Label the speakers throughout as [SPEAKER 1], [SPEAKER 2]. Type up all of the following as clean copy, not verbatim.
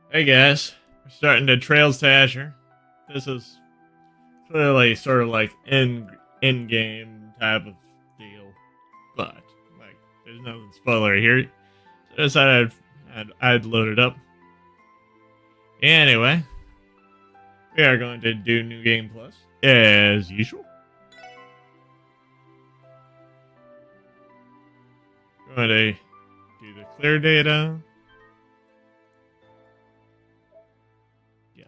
[SPEAKER 1] Hey guys, we're starting to Trails to Azure. This is clearly sort of like in game type of deal, but like there's nothing spoiler here. So I decided I'd load it up. Anyway, we are going to do New Game Plus as usual. Going to do the clear data. Yes.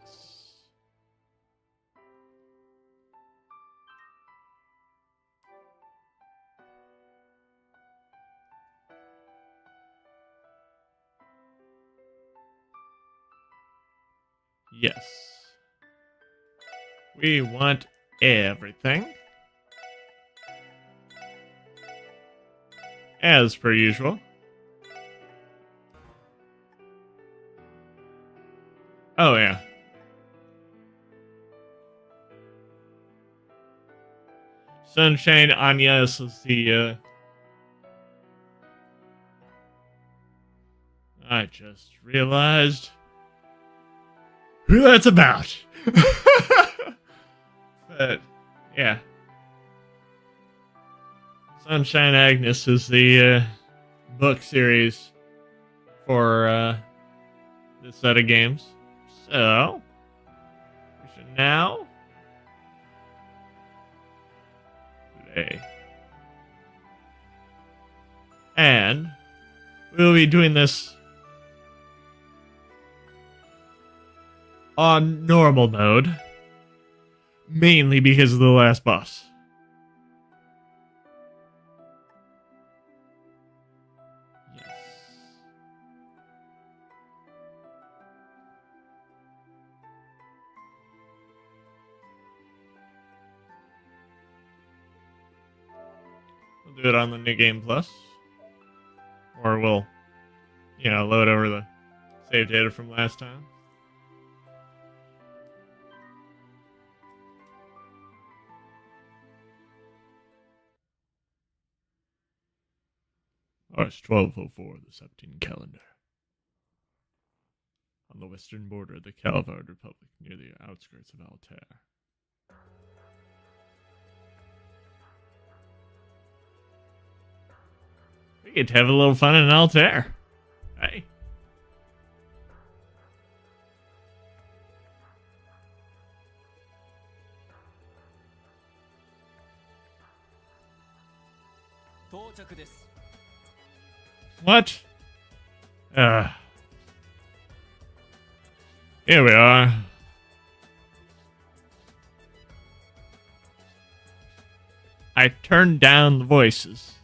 [SPEAKER 1] Yes. We want everything. As per usual. Oh, yeah. Sunshine Agnes is the, I just realized who that's about. But, yeah. Sunshine Agnes is the book series for this set of games. So, we should now play. And we'll be doing this on normal mode, mainly because of the last boss. We'll do it on the New Game Plus. Or we'll, load over the save data from last time. Oh, it's 1204, the Septine calendar. On the western border of the Calvard Republic, near the outskirts of Altair. We get to have a little fun in Altair. Hey. What? Here we are. I turned down the voices.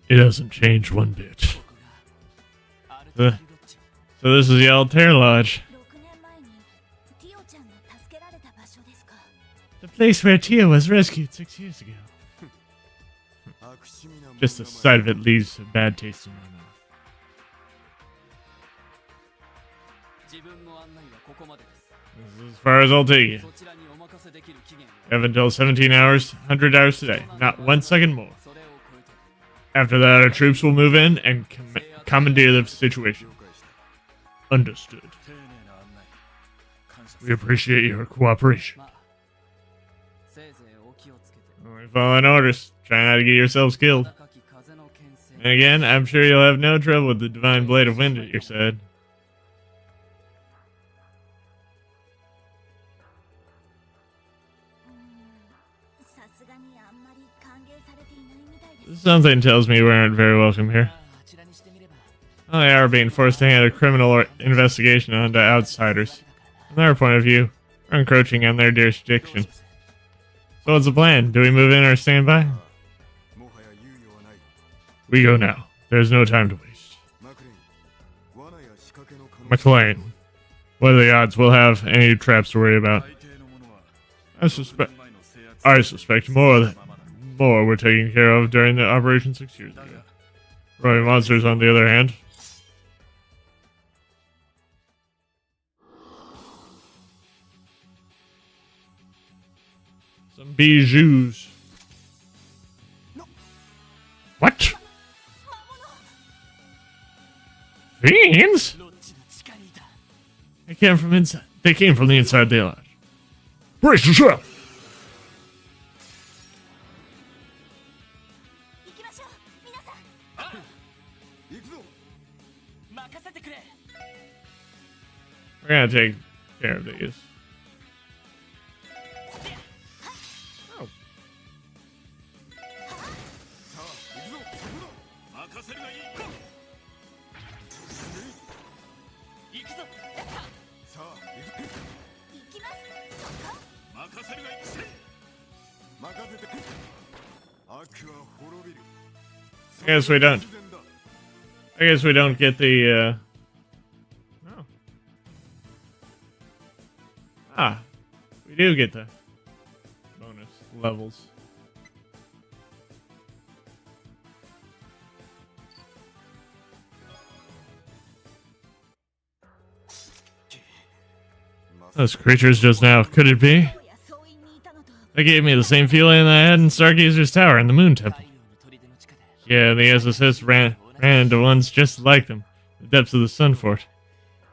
[SPEAKER 1] It doesn't change one bit. So this is the Altair Lodge. The place where Tia was rescued 6 years ago. Just the sight of it leaves a bad taste in my mouth. This is as far as I'll take you. You have until 17 hours, 100 hours today. Not 1 second more. After that, our troops will move in and commandeer the situation. Understood. We appreciate your cooperation. Only following orders. Try not to get yourselves killed. And again, I'm sure you'll have no trouble with the divine blade of wind at your side. Something tells me we aren't very welcome here. Well, they are being forced to hand a criminal investigation onto outsiders. From their point of view, we're encroaching on their jurisdiction. So what's the plan? Do we move in or stand by? We go now. There's no time to waste. McLean, what are the odds we'll have any traps to worry about? I suspect more were taken care of during the operation 6 years ago. Roy monsters, on the other hand. Some bijoux. What? Fiends? They came from inside. They came from the inside of the lodge. Brace yourself! We're gonna take care of these. Oh. I guess we don't. I guess we don't get the, oh. Ah. We do get the bonus levels. Those creatures just now, could it be? They gave me the same feeling I had in Stargazer's Tower and the Moon Temple. Yeah, the SSS ran into ones just like them, the depths of the Sun Fort.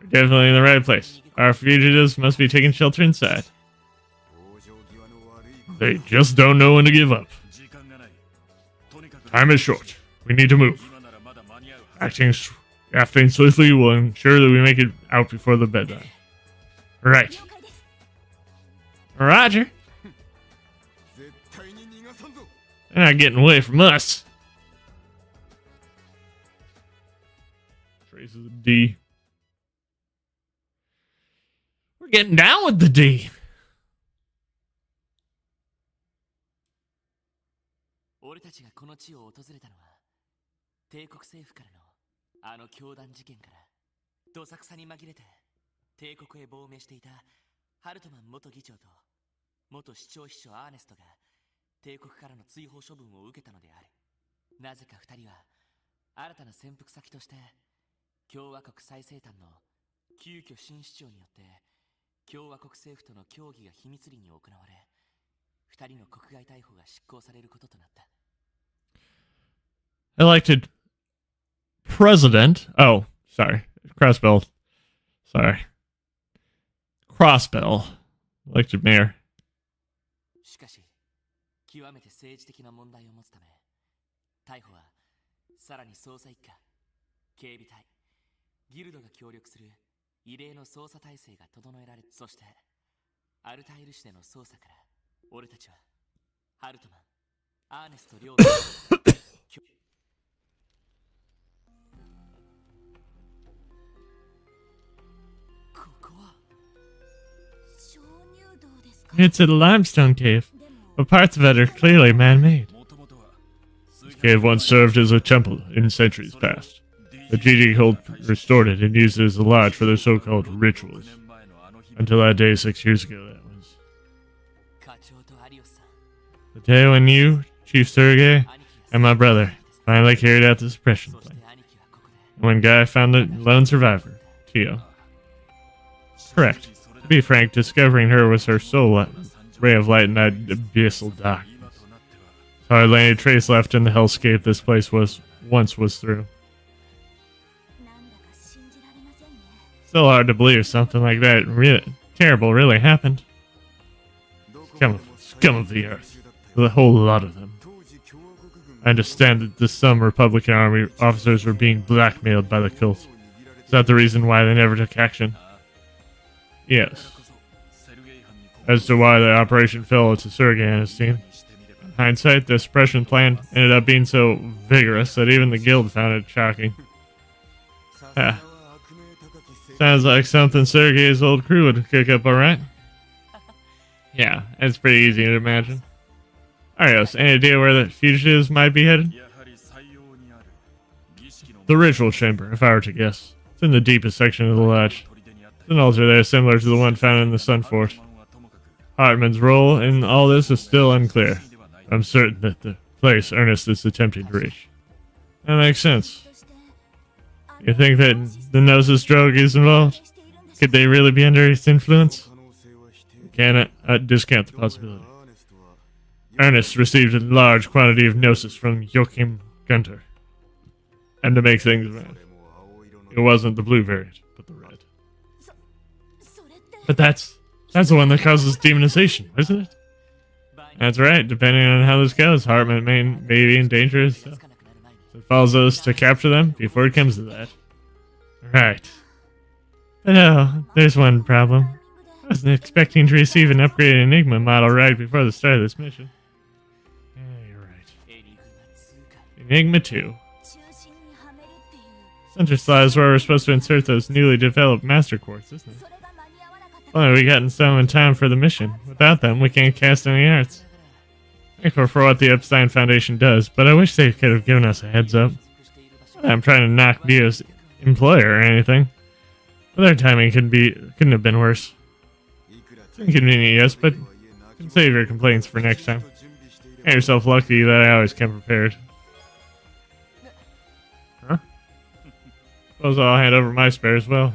[SPEAKER 1] We're definitely in the right place. Our fugitives must be taking shelter inside. They just don't know when to give up. Time is short. We need to move. Acting swiftly will ensure that we make it out before the bedtime. Right. Roger. They're not getting away from us. Traces of D. We're getting down with the D. Elected president. Oh, sorry. Crossbell. Sorry. Crossbell. Elected mayor. It's a limestone cave, but parts of it are clearly man-made. This cave once served as a temple in centuries past. The GG cult restored it and used it as a lodge for their so-called rituals. Until that day 6 years ago, that was. The day when you, Chief Sergei, and my brother finally carried out the suppression plan. And when Guy found the lone survivor, Tio. Correct. To be frank, discovering her was her sole ray of light in that abyssal darkness. Hardly any trace left in the hellscape this place once was through. Still hard to believe something like that terrible really happened. Scum of the earth. A whole lot of them. I understand that some Republican Army officers were being blackmailed by the cult. Is that the reason why they never took action? Yes. As to why the operation fell to Sergei and his team. In hindsight, the suppression plan ended up being so vigorous that even the guild found it shocking. Sounds like something Sergei's old crew would kick up, alright? Yeah, it's pretty easy to imagine. Arios, any idea where the fugitives might be headed? The ritual chamber, if I were to guess. It's in the deepest section of the lodge. There's an altar there similar to the one found in the Sun Fort. Hartman's role in all this is still unclear. I'm certain that the place Ernest is attempting to reach. That makes sense. You think that the Gnosis drug is involved? Could they really be under its influence? Cannot discount the possibility. Ernest received a large quantity of gnosis from Joachim Gunter. And to make things red. It wasn't the blue variant, but the red. But that's the one that causes demonization, isn't it? That's right. Depending on how this goes, Hartman may be in danger. So it follows us to capture them before it comes to that. Right. But oh, there's one problem. I wasn't expecting to receive an upgraded Enigma model right before the start of this mission. Yeah, you're right. Enigma 2. Center slot is where we're supposed to insert those newly developed master quartz, isn't it? Only we gotten some in time for the mission. Without them, we can't cast any arts. Thankful for what the Epstein Foundation does, but I wish they could have given us a heads up. I'm trying to knock Dio's employer or anything. But their timing couldn't have been worse. It's inconvenient, yes, but you can save your complaints for next time. Get yourself lucky that I always come prepared. Huh? Suppose I'll hand over my spare as well.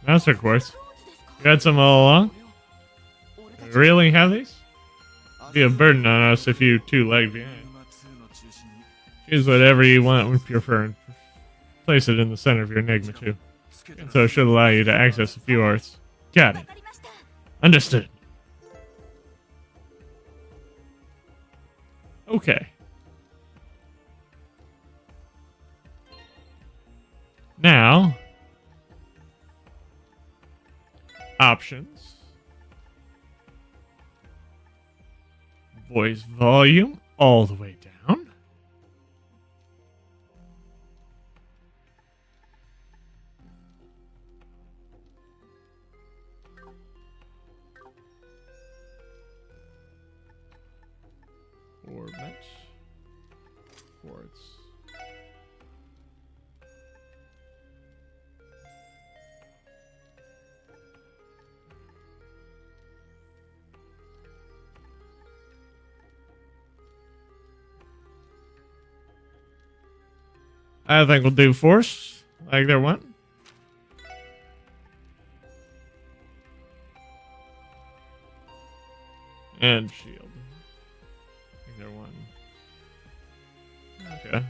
[SPEAKER 1] Master quartz. You had some all along? You really have these? It'd be a burden on us if you two lag behind. Choose whatever you want with your fern. Place it in the center of your Enigma 2. And so it should allow you to access a few arts. Got it. Understood. Okay. Now, options. Voice volume all the way down. Orbit. Quartz. I think we'll do force, like there one. And shield. Either one. Okay.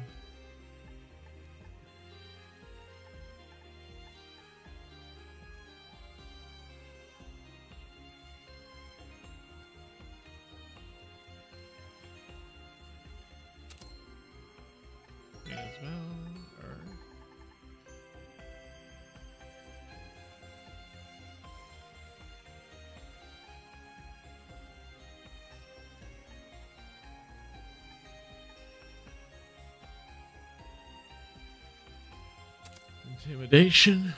[SPEAKER 1] As well. Intimidation.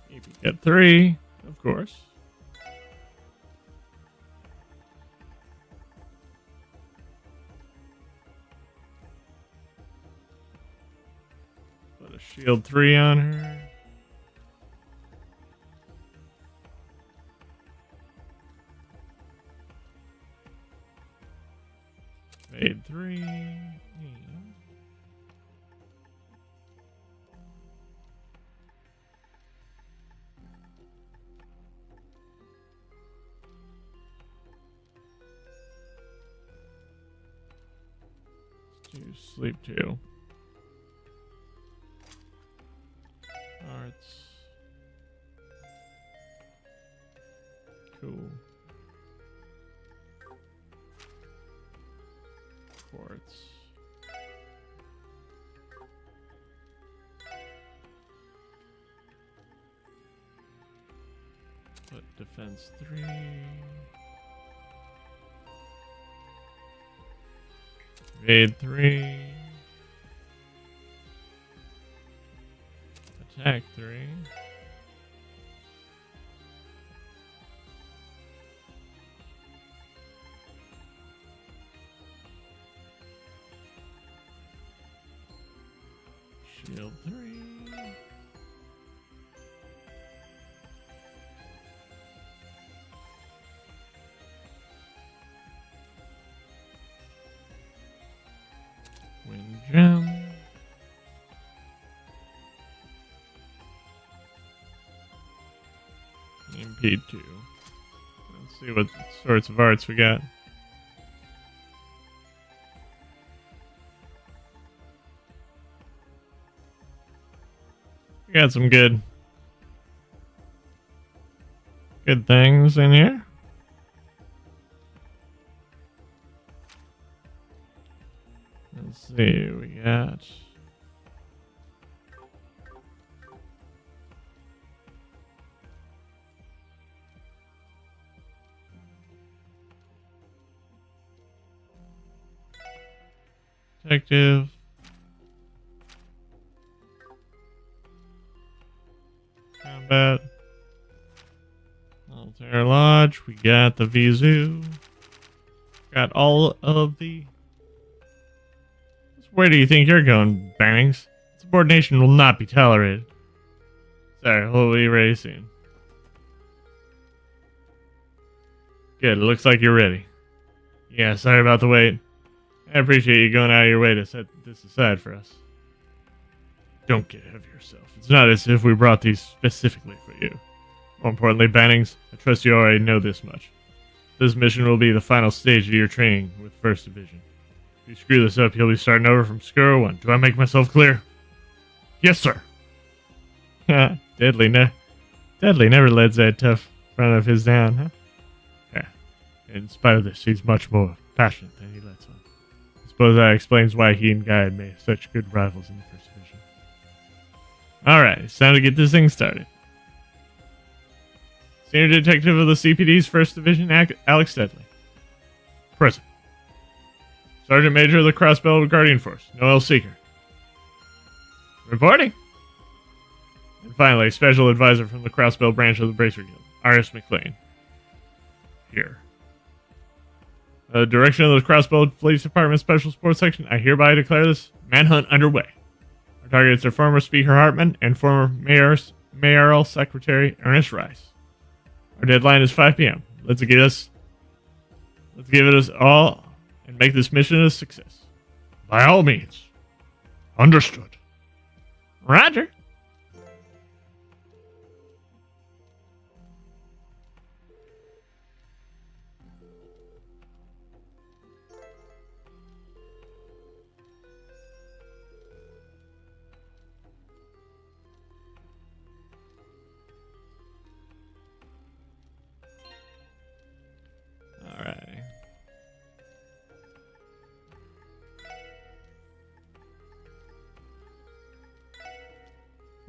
[SPEAKER 1] You get 3, of course. Put a shield 3 on her. Made 3. Let's do sleep 2. Arts. Cool. Quartz. Put defense 3. Evade 3. Attack 3. Shield 3. Wind gem. P2. Let's see what sorts of arts we got. We got some good things in here. Let's see, we got detective, combat, Altair Lodge, we got the Vizu, got all of the... Where do you think you're going, Bangs? Subordination will not be tolerated. Sorry, we'll be ready soon. Good, it looks like you're ready. Yeah, sorry about the wait. I appreciate you going out of your way to set this aside for us. Don't get ahead of yourself. It's not as if we brought these specifically for you. More importantly, Bannings, I trust you already know this much. This mission will be the final stage of your training with 1st Division. If you screw this up, you'll be starting over from square one. Do I make myself clear? Yes, sir. Deadly never lets that tough front of his down, huh? Yeah. In spite of this, he's much more passionate than he lets on. I suppose that explains why he and Guy had made such good rivals in the 1st Division. Alright, it's time to get this thing started. Senior Detective of the CPD's 1st Division, Alex Deadly. Present. Sergeant Major of the Crossbelt Guardian Force, Noel Seeker. Reporting. And finally, Special Advisor from the Crossbelt branch of the Bracer Guild, R.S. McLean. Here. Direction of the Crossbelt Police Department Special Sports Section, I hereby declare this manhunt underway. Our targets are former Speaker Hartman and former Mayoral Secretary Ernest Rice. Our deadline is 5 p.m. Let's give it us all and make this mission a success. By all means. Understood. Roger. Alright.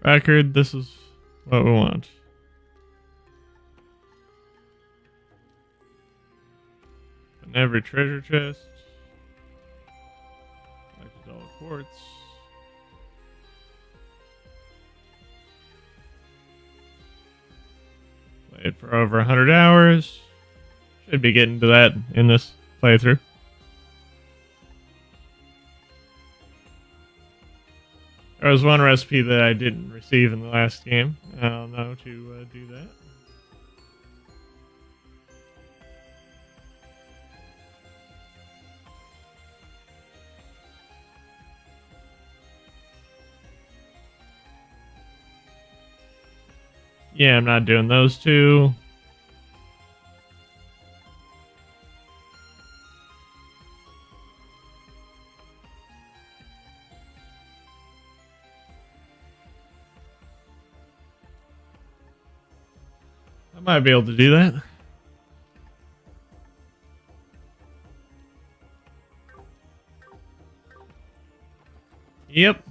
[SPEAKER 1] Record, this is what we want. In every treasure chest. Collected all the quartz. Played for over 100 hours. Should be getting to that in this playthrough. There was one recipe that I didn't receive in the last game. I'll know to do that. Yeah, I'm not doing those two. I might be able to do that. Yep.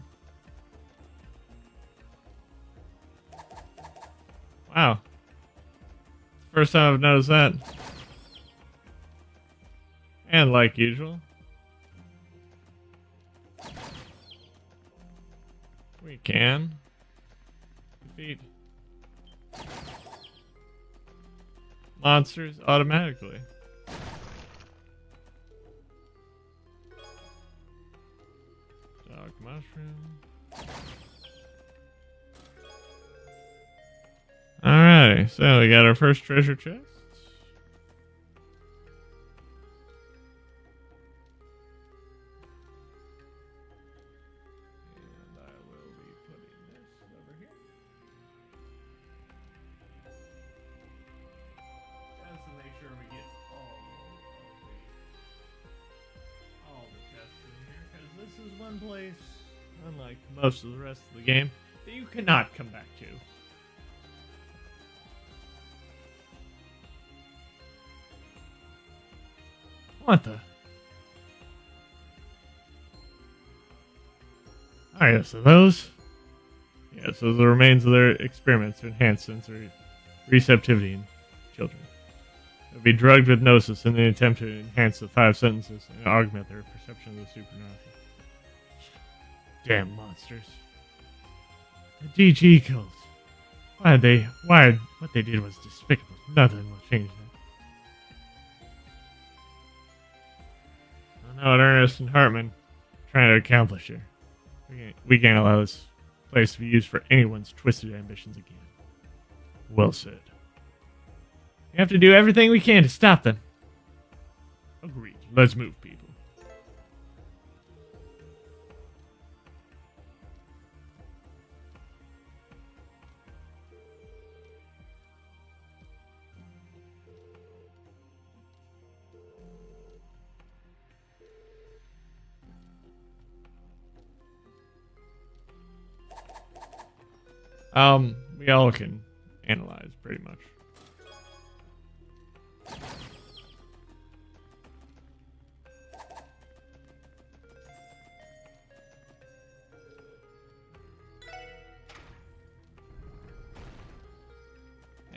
[SPEAKER 1] Wow. First time I've noticed that. And like usual, we can defeat monsters automatically. Dog mushroom. Alright, so we got our first treasure chest. And I will be putting this over here. one place, unlike most of the rest of the game, that you cannot come back to. What the? Oh yeah, so those... Yeah, so the remains of their experiments to enhance sensory receptivity in children. They'll be drugged with gnosis in the attempt to enhance the 5 sentences and augment their perception of the supernatural. Damn monsters. The DG cult. What they did was despicable. Nothing will change that. I know what Ernest and Hartman are trying to accomplish here. We can't allow this place to be used for anyone's twisted ambitions again. Well said. We have to do everything we can to stop them. Agreed. Let's move, people. We all can analyze pretty much.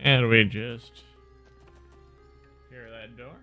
[SPEAKER 1] And we just hear that door.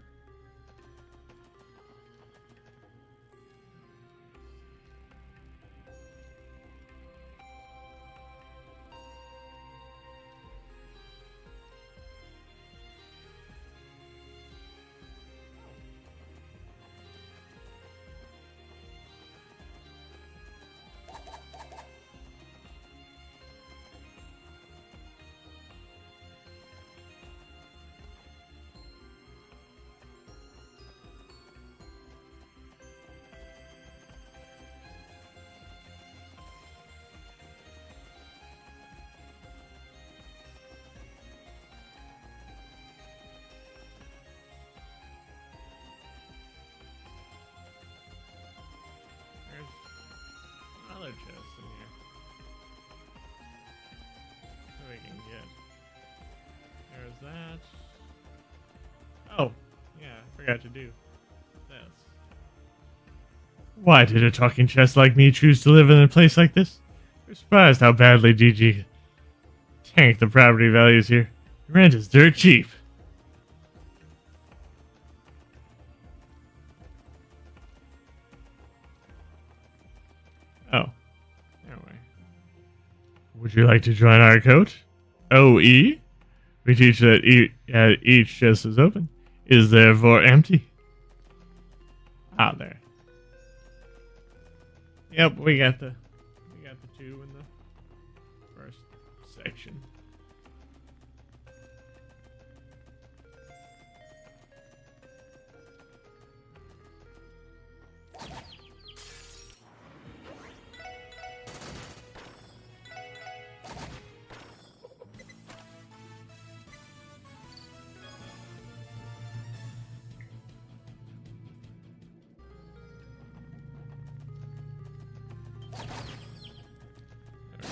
[SPEAKER 1] Another chest in here. So we can get. There's that. Oh, yeah, I forgot to do this. Why did a talking chest like me choose to live in a place like this? You're surprised how badly DG tanked the property values here. Rent is dirt cheap. Oh. Anyway. Would you like to join our coach? OE? We teach that each chest is open, is therefore empty. Ah, there. Yep, we got the 2 in the first section.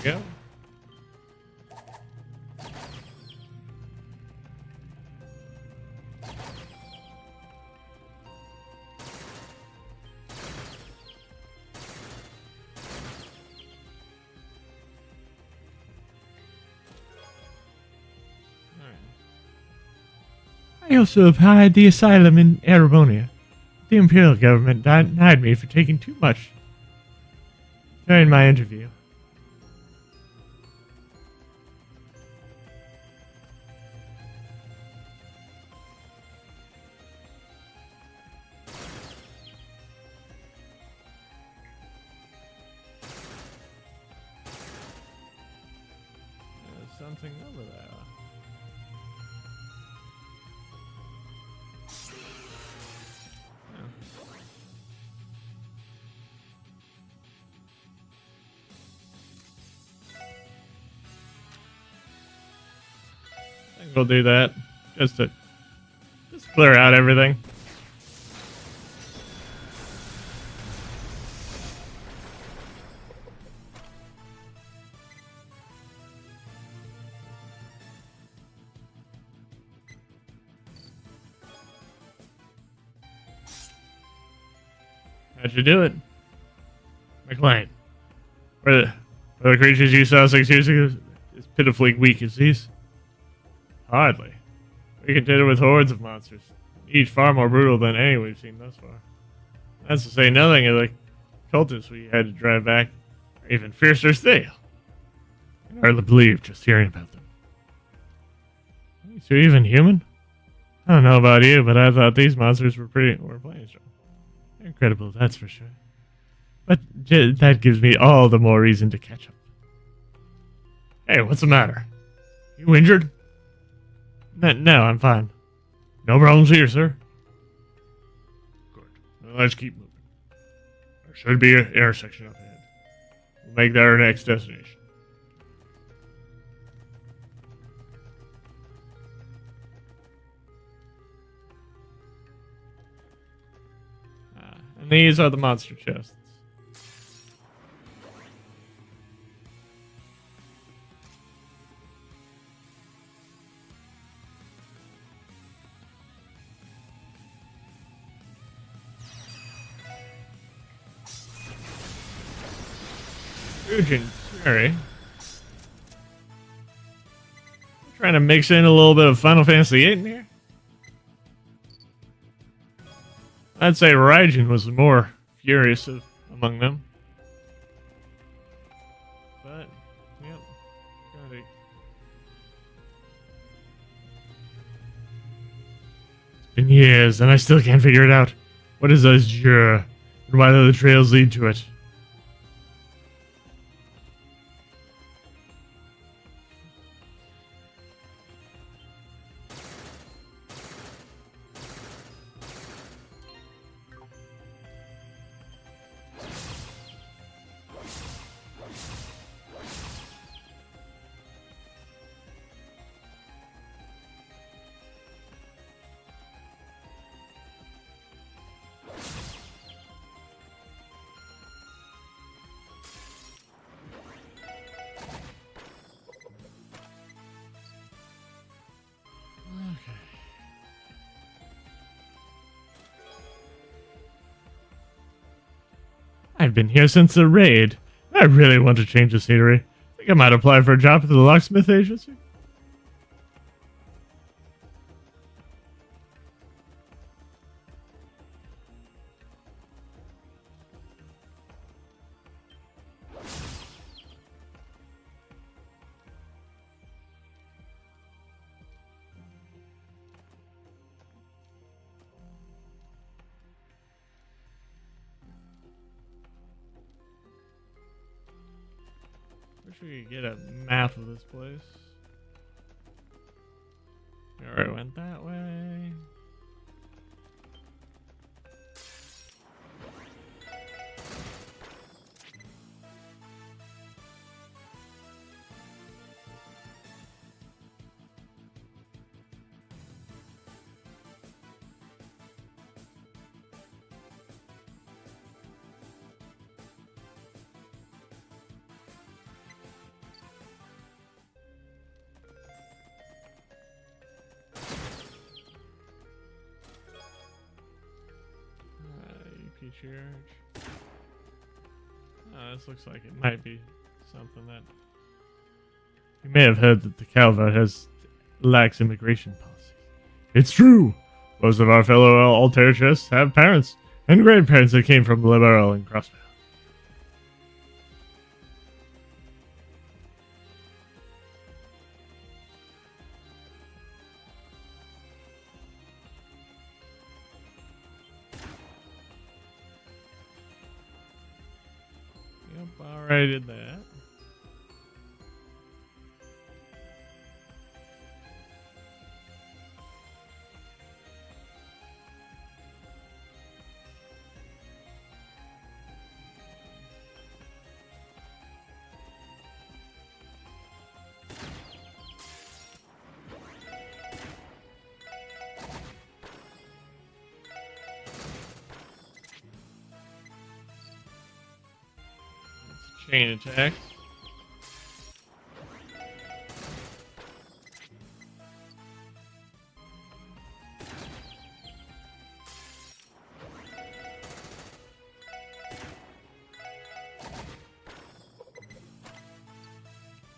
[SPEAKER 1] Go. I also applied the asylum in Arabonia. The Imperial government denied me for taking too much during my interview. There's something over there. I think we'll do that just to clear out everything. That should do it. McLean, were the creatures you saw 6 years ago as pitifully weak as these? Hardly. We contended with hordes of monsters, each far more brutal than any we've seen thus far. That's to say nothing of the cultists we had to drive back, or even fiercer still. I can hardly believe just hearing about them. These are even human? I don't know about you, but I thought these monsters were plenty strong. Incredible, that's for sure. But that gives me all the more reason to catch up. Hey, what's the matter? You injured? No, I'm fine. No problems here, sir. Good. Well, let's keep moving. There should be an intersection up ahead. We'll make that our next destination. And these are the monster chests. Sorry. Trying to mix in a little bit of Final Fantasy VIII in here. I'd say Raijin was the more furious among them. But, yep. It's been years, and I still can't figure it out. What is Azure, and why do the trails lead to it? I've been here since the raid. I really want to change the scenery. Think I might apply for a job at the locksmith agency. Wish we could get a map of this place. Alright, went that way. Church. This looks like it might be something that you may have heard that the Calva has lax immigration policies. It's true. Most of our fellow Altairists have parents and grandparents that came from Liberal and Crossvale. Already did that. Chain attack.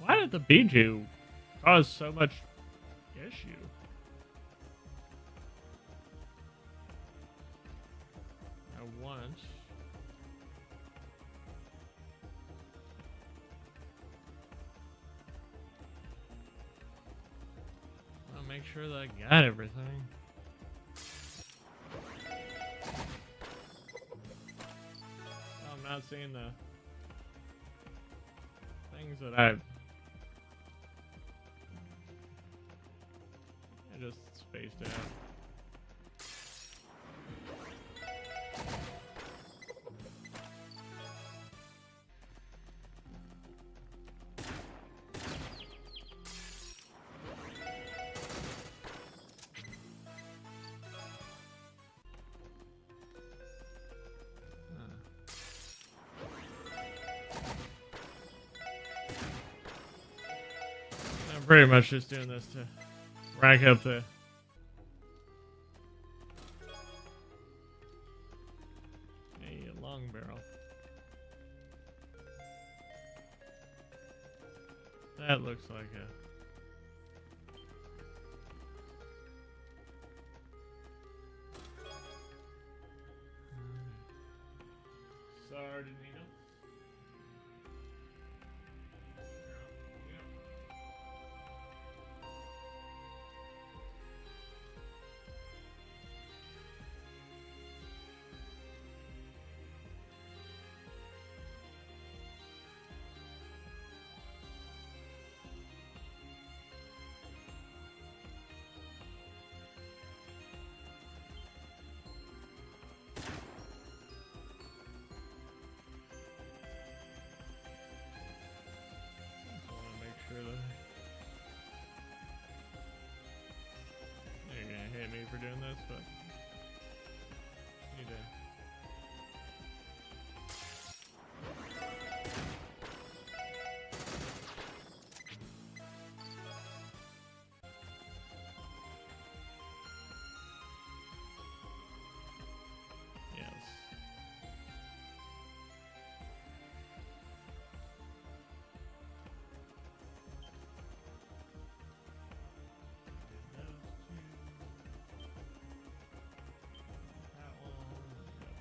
[SPEAKER 1] Why did the Biju cause so much issue? I want. I'll make sure that I got everything. I'm not seeing the things that I just spaced out. I'm pretty much just doing this to rack up the long barrel. That looks like a Sardinino. You're gonna hate me for doing this, but you did. Yes.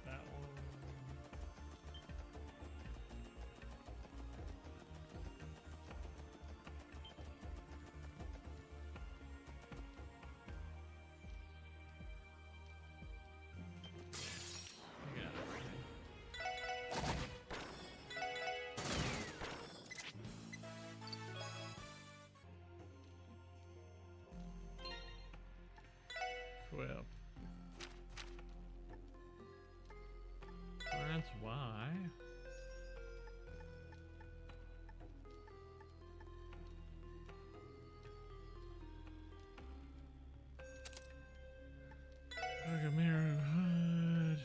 [SPEAKER 1] That one. Well, that's why. Like a mirror hood.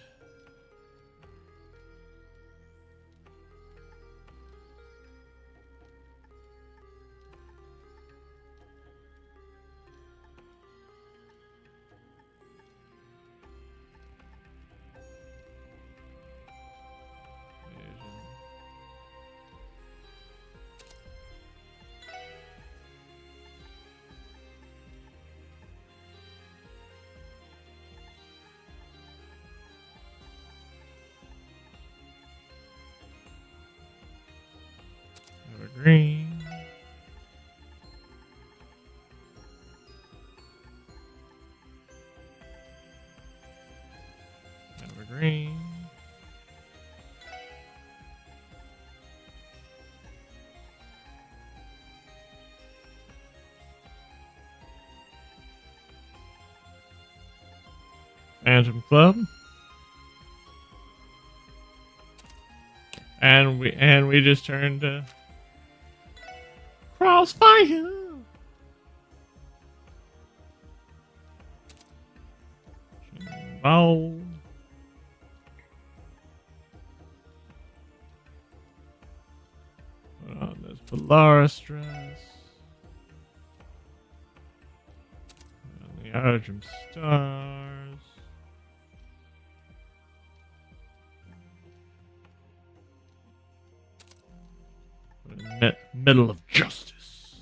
[SPEAKER 1] Green. Evergreen. Phantom Club. And we just turned Crossfire. Ball. Put on this Polaris dress. And the Argent Stars. Middle of justice.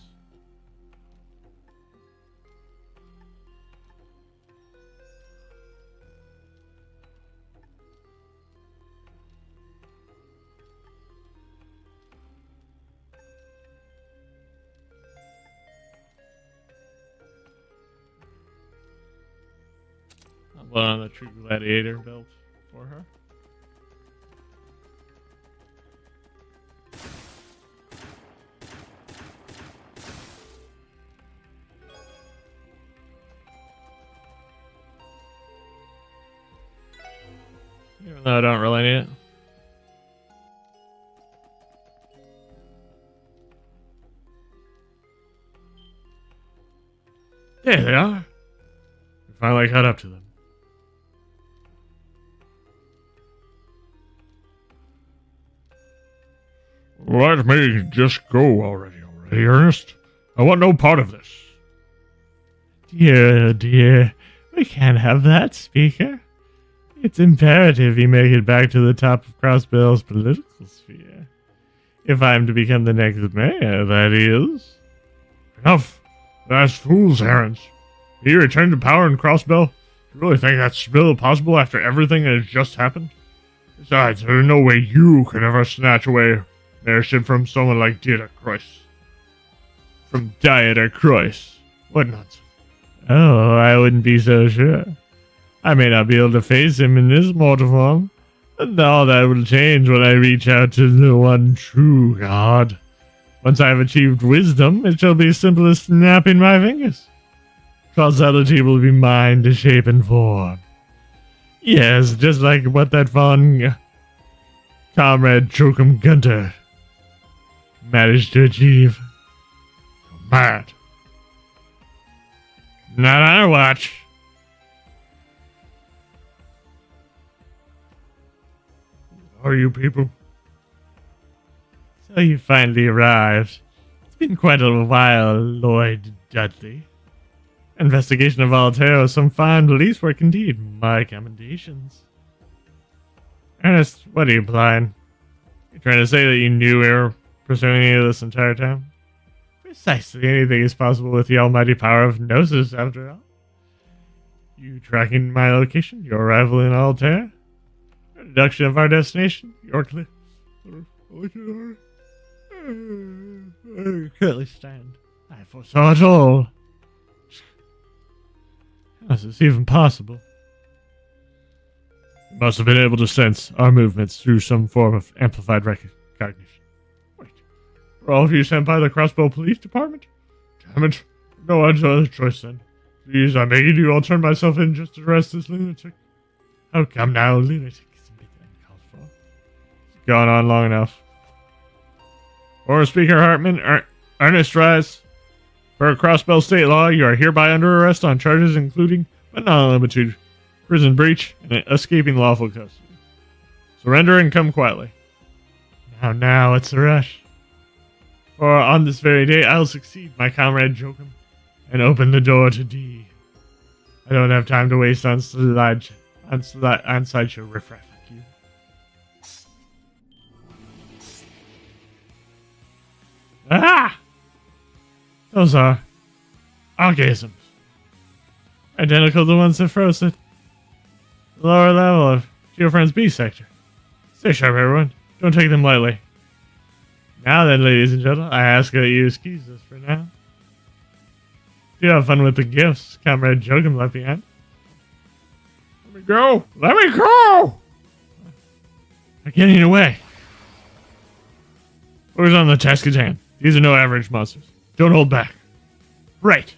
[SPEAKER 1] I'll put on the true gladiator belt for her. Even though I don't really need it. There they are. We finally caught up to them. Let me just go already, Ernest. I want no part of this. Dear, dear. We can't have that, Speaker. It's imperative you make it back to the top of Crossbell's political sphere. If I'm to become the next mayor, that is. Enough. That's fool's errands. He returned to power in Crossbell? You really think that's still possible after everything that has just happened? Besides, there's no way you could ever snatch away mayorship from someone like Dieter Croix. From Dieter Croix. What nonsense. Oh, I wouldn't be so sure. I may not be able to face him in this mortal form, but all that will change when I reach out to the one true God. Once I have achieved wisdom, it shall be as simple as snapping my fingers. Causality will be mine to shape and form. Yes, just like what that fond comrade Chokum Gunter managed to achieve. Mad. Not on our watch. Who are you people? So you finally arrived. It's been quite a while, Lloyd Dudley. Investigation of Altero, some fine police work indeed. My commendations. Ernest, what are you implying? You're trying to say that you knew we were pursuing you this entire time? Precisely. Anything is possible with the almighty power of Gnosis, after all. You tracking my location? Your arrival in Altera? Reduction of our destination? Your clear. I currently stand. I foresaw it all. How is this even possible? You must have been able to sense our movements through some form of amplified recognition. Wait, were all of you sent by the Crossbow Police Department? Damn it. No other choice then. Please, I'm begging you, I'll turn myself in just to arrest this lunatic. Oh, come now, lunatic. It's gone on long enough. Or Speaker Hartman, Ernest Rise. Per Crossbell state law, you are hereby under arrest on charges including, but not limited to, prison breach and escaping lawful custody. Surrender and come quietly. Now, it's a rush. For on this very day, I'll succeed my comrade Jokum and open the door to D. I don't have time to waste on sideshow riffraff like you. Ah! Those are orgasms. Identical to the ones that froze at the lower level of Geofriend's B sector. Stay sharp, everyone. Don't take them lightly. Now then, ladies and gentlemen, I ask that you excuse us for now. Do have fun with the gifts Comrade Jokum left behind. Let me go! Let me go! They're getting away. Who's on the task at hand? These are no average monsters. Don't hold back. Right.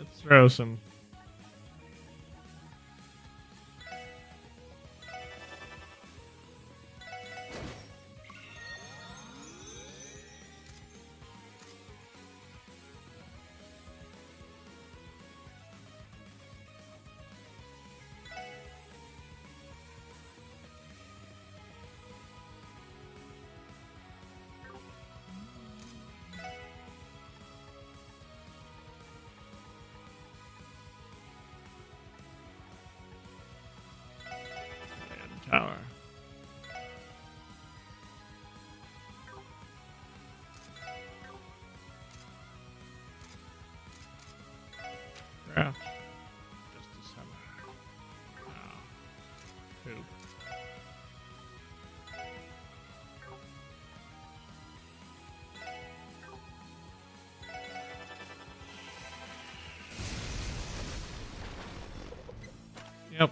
[SPEAKER 1] Let's throw some. Tower. Craft. Just a summer. Oh. Poop. Yep.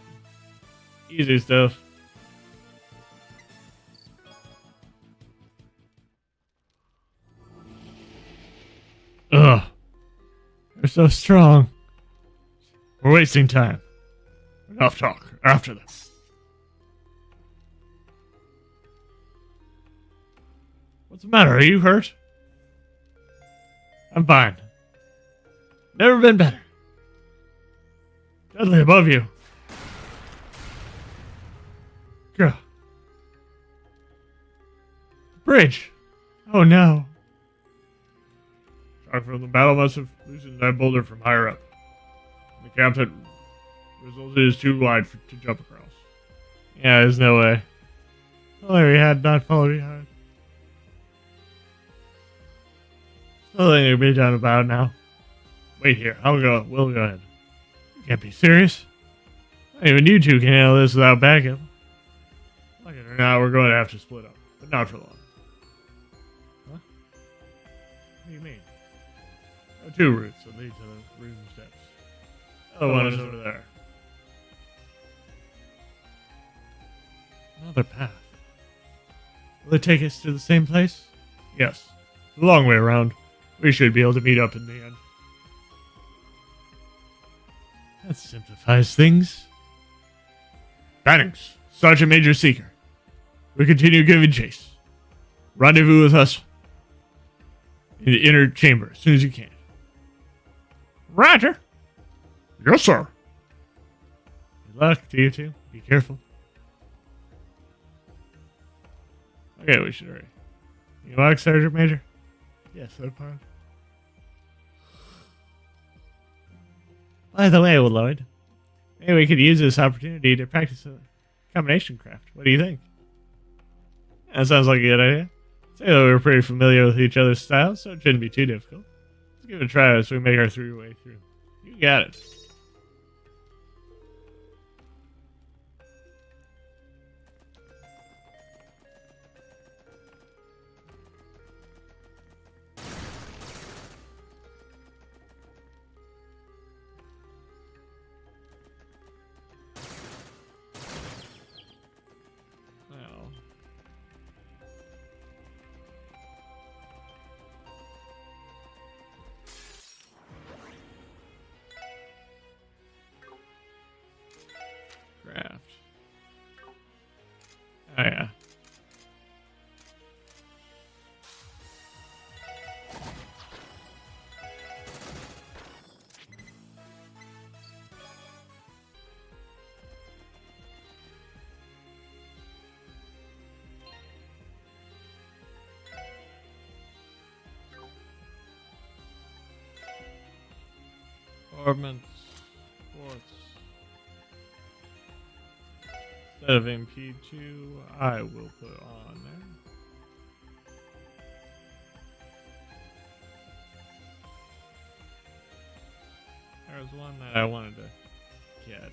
[SPEAKER 1] Easy stuff. Ugh. They're so strong. We're wasting time. Enough talk. After this. What's the matter? Are you hurt? I'm fine. Never been better. Deadly above you. Gah. Bridge. Oh no. Shock from the battle must have loosened that boulder from higher up. The gap that resulted is too wide to jump across. Yeah, there's no way. Oh, we had not followed behind. Nothing to be done about it now. Wait here. We'll go ahead. You can't be serious. Not even you two can handle this without backup. Like it or not, we're going to have to split up. But not for long. Huh? What do you mean? There are two routes that lead to the room steps. The other one is over there. Another path. Will it take us to the same place? Yes. It's a long way around. We should be able to meet up in the end. That simplifies things. Bannings, Sergeant Major Seeker. We continue giving chase. Rendezvous with us in the inner chamber as soon as you can. Roger. Yes, sir. Good luck to you two. Be careful. Okay, we should hurry. You like Sergeant Major? Yes, no problem. By the way, old Lloyd, maybe we could use this opportunity to practice a combination craft. What do you think? That sounds like a good idea. Say that we were pretty familiar with each other's styles, so it shouldn't be too difficult. Let's give it a try as we make our way through. You got it. Craft. Oh yeah. Ornaments. Quartz. Instead of MP2, I will put on there. There was one that I wanted to get.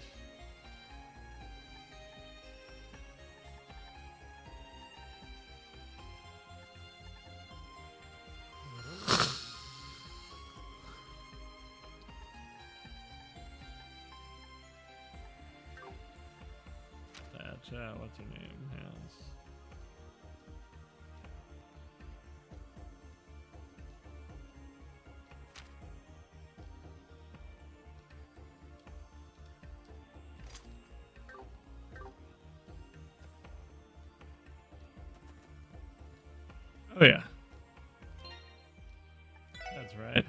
[SPEAKER 1] What's her name has. Oh yeah. That's right.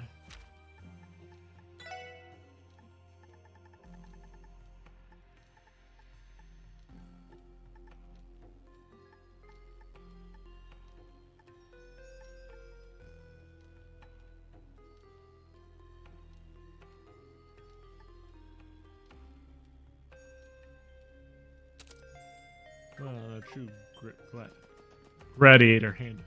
[SPEAKER 1] Well, a true gladiator headbang.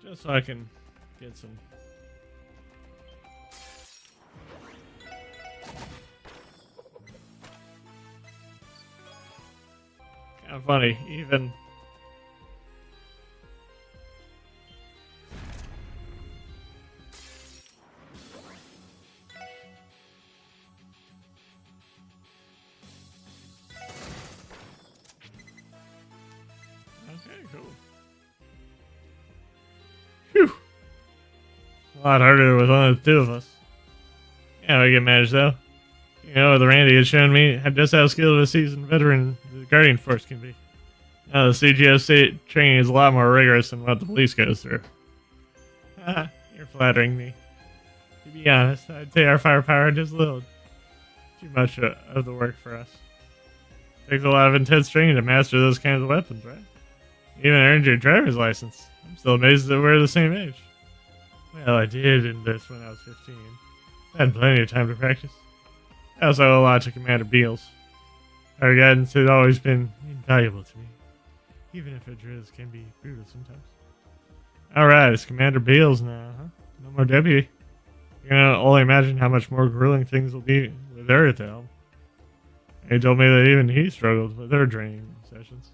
[SPEAKER 1] Just so I can get some. Kind of funny, even. Okay, cool. Phew. A lot harder with only the two of us. Yeah, we can manage though. You know, the Randy has shown me just how skilled a seasoned veteran the Guardian Force can be. Now, the CGS state training is a lot more rigorous than what the police goes through. You're flattering me. To be honest, I'd say our firepower does a little too much of the work for us. Takes a lot of intense training to master those kinds of weapons, right? You even earned your driver's license. I'm still amazed that we're the same age. Well, I did in this when I was 15. I had plenty of time to practice. I also owe a lot to Commander Beals. Our guidance has always been invaluable to me, even if it can be brutal sometimes. Alright, it's Commander Beals now, huh? No more deputy. You can only imagine how much more grueling things will be with her at the helm. He told me that even he struggled with her training sessions.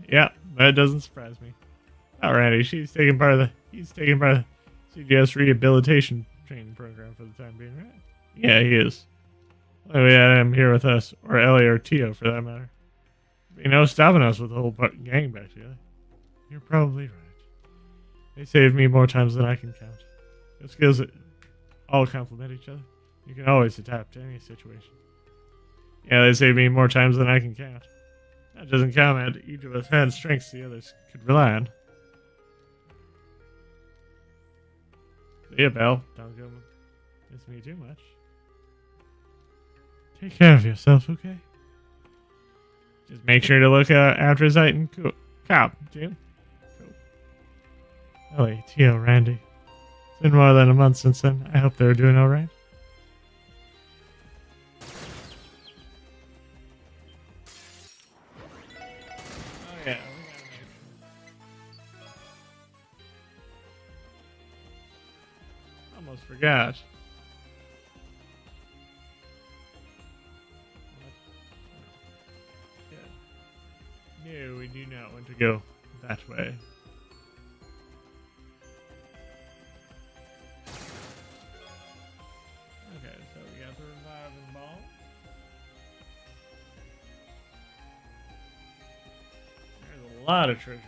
[SPEAKER 1] Yeah, that doesn't surprise me. Alrighty, he's taking part of the CGS rehabilitation training program for the time being, right? Yeah, he is. Well, we had him here with us, or Ellie or Tio for that matter. You know, stopping us with the whole gang back together. You're probably right. They saved me more times than I can count. The skills that all complement each other. You can always adapt to any situation. Yeah, they saved me more times than I can count. That doesn't count that each of us had strengths the others could rely on. See ya, Belle. Don't go miss me too much. Take care of yourself, okay? Just make sure to look after Zite and Cop, Jim. Cool. Ellie, Tio, Randy. It's been more than a month since then. I hope they're doing alright. Oh yeah, we gotta make sure. Almost forgot. No, we do not want to go that way. Okay, so we got the reviving ball. There's a lot of treasures.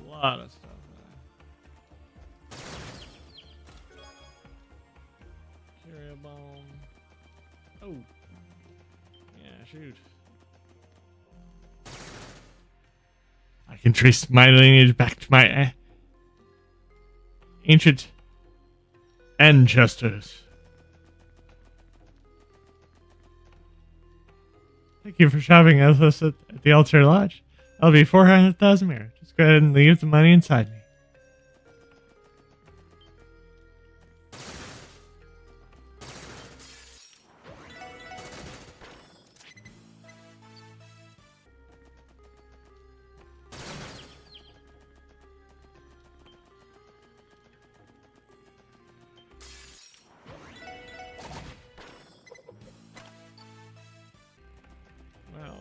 [SPEAKER 1] Lot of stuff there. Carrier bomb. Oh. Yeah, shoot. I can trace my lineage back to my ancient ancestors. Thank you for shopping with us at the Altar Lodge. That'll be 400,000 mirror. Just go ahead and leave the money inside me. Well,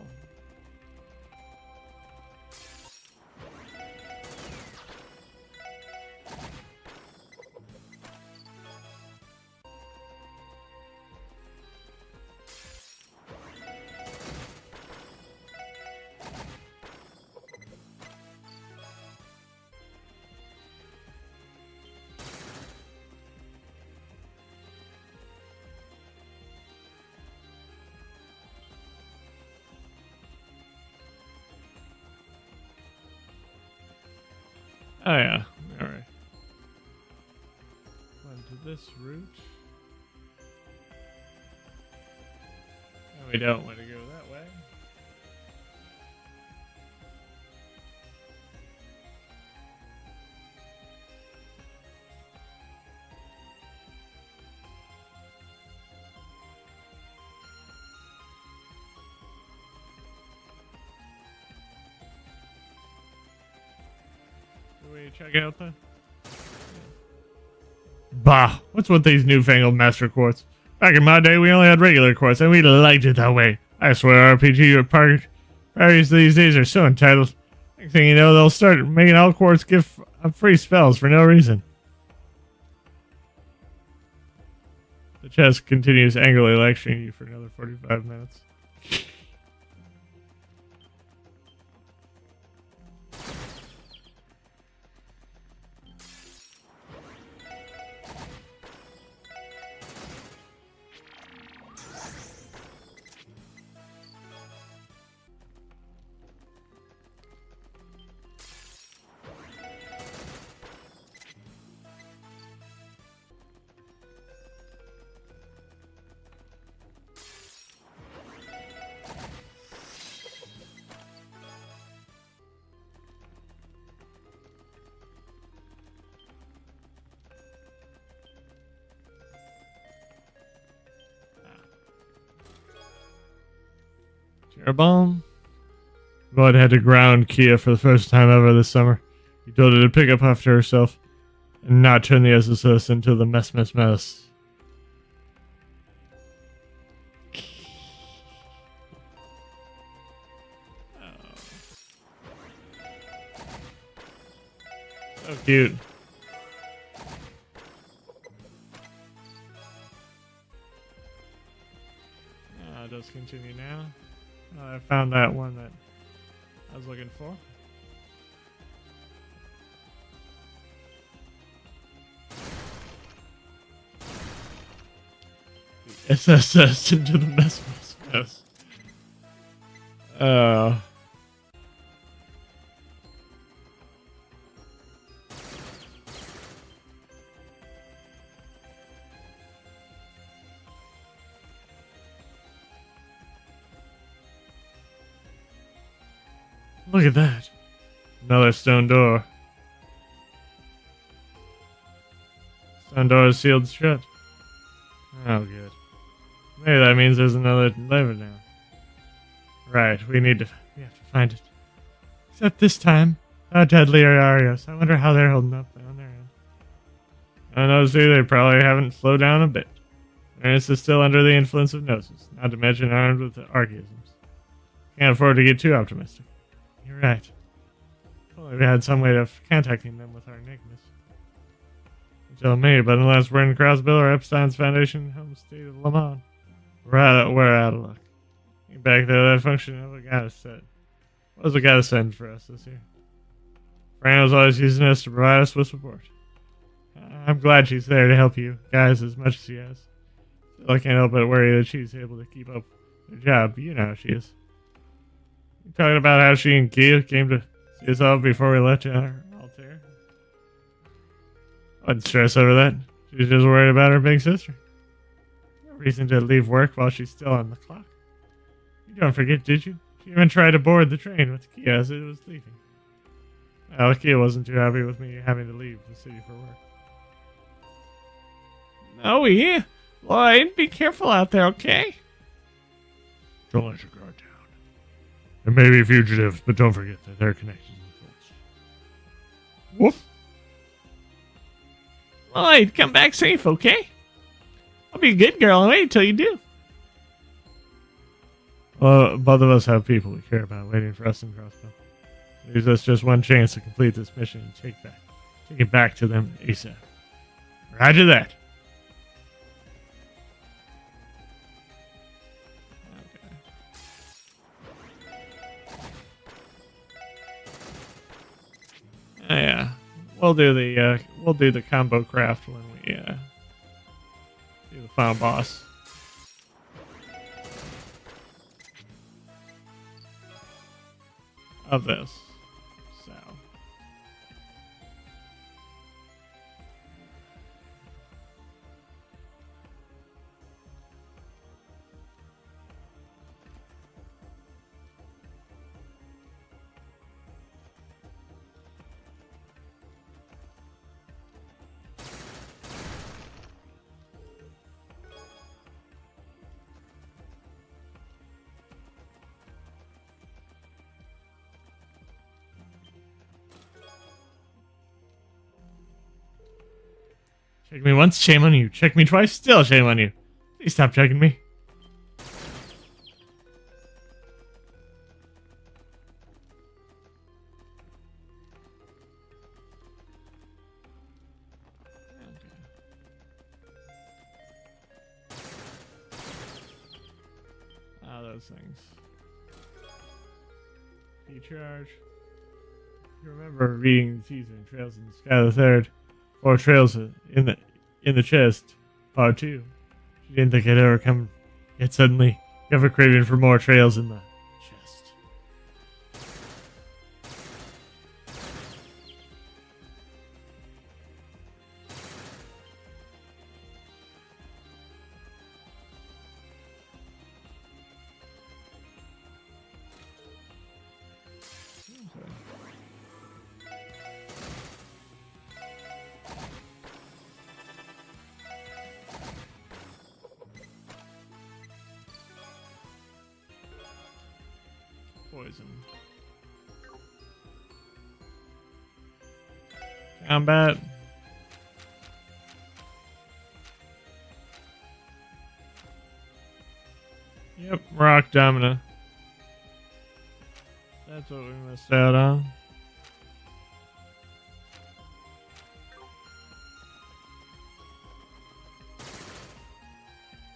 [SPEAKER 1] oh yeah, alright. Onto this route. No, we don't want to go that way. Can we check out the... Bah, what's with these newfangled master quartz? Back in my day, we only had regular quartz, and we liked it that way. I swear RPG parties these days are so entitled. Next thing you know, they'll start making all quartz give free spells for no reason. The chest continues angrily lecturing you for another 45 minutes. Jeroboam? Bud had to ground Kia for the first time ever this summer. He told her to pick up after herself and not turn the SSS into the mess. Oh. So cute. It does continue now. I found that one that I was looking for. The SSS into the mess. Look at that. Another stone door. Stone door is sealed shut. Oh, good. Maybe that means there's another lever now. Right, we have to find it. Except this time, how deadly are Arios? I wonder how they're holding up on their end. I know, too, they probably haven't slowed down a bit. Ernest is still under the influence of Gnosis, not to mention armed with archaisms. Can't afford to get too optimistic. You're right. If only we had some way of contacting them with our enigmas. You tell me, but unless we're in Crossbill or Epstein's Foundation home state of Le Mans, we're out of luck. Get back there, that function of a goddess said. What was a goddess send for us this year? Fran was always using us to provide us with support. I'm glad she's there to help you guys as much as she has. Still, I can't help but worry that she's able to keep up her job. You know how she is. You're talking about how she and Kia came to see us off before we left our Altair. I wouldn't stress over that. She's just worried about her big sister. No reason to leave work while she's still on the clock. You don't forget, did you? She even tried to board the train with Kia as it was leaving. Well, Kia wasn't too happy with me having to leave the city for work. Oh, yeah? Lloyd, be careful out there, okay? Don't let your guard down. There may be fugitives, but don't forget that they're connected to the force. Woof. Lloyd, come back safe, okay? I'll be a good girl and wait until you do. Well, both of us have people we care about waiting for us in Crossbow. Leaves us just one chance to complete this mission and take it back to them ASAP. Roger that. Yeah, we'll do the combo craft when we do the final boss. Of this, so check me once, shame on you. Check me twice, still shame on you. Please stop checking me. Those things. Decharge. You remember reading the season Trails in the Sky the Third, or Trails in the Chest, Part 2. She didn't think I'd ever come, yet suddenly you have a craving for more trails in the chest. Poison. Combat. Yep, Rock Domina. That's what we missed out on.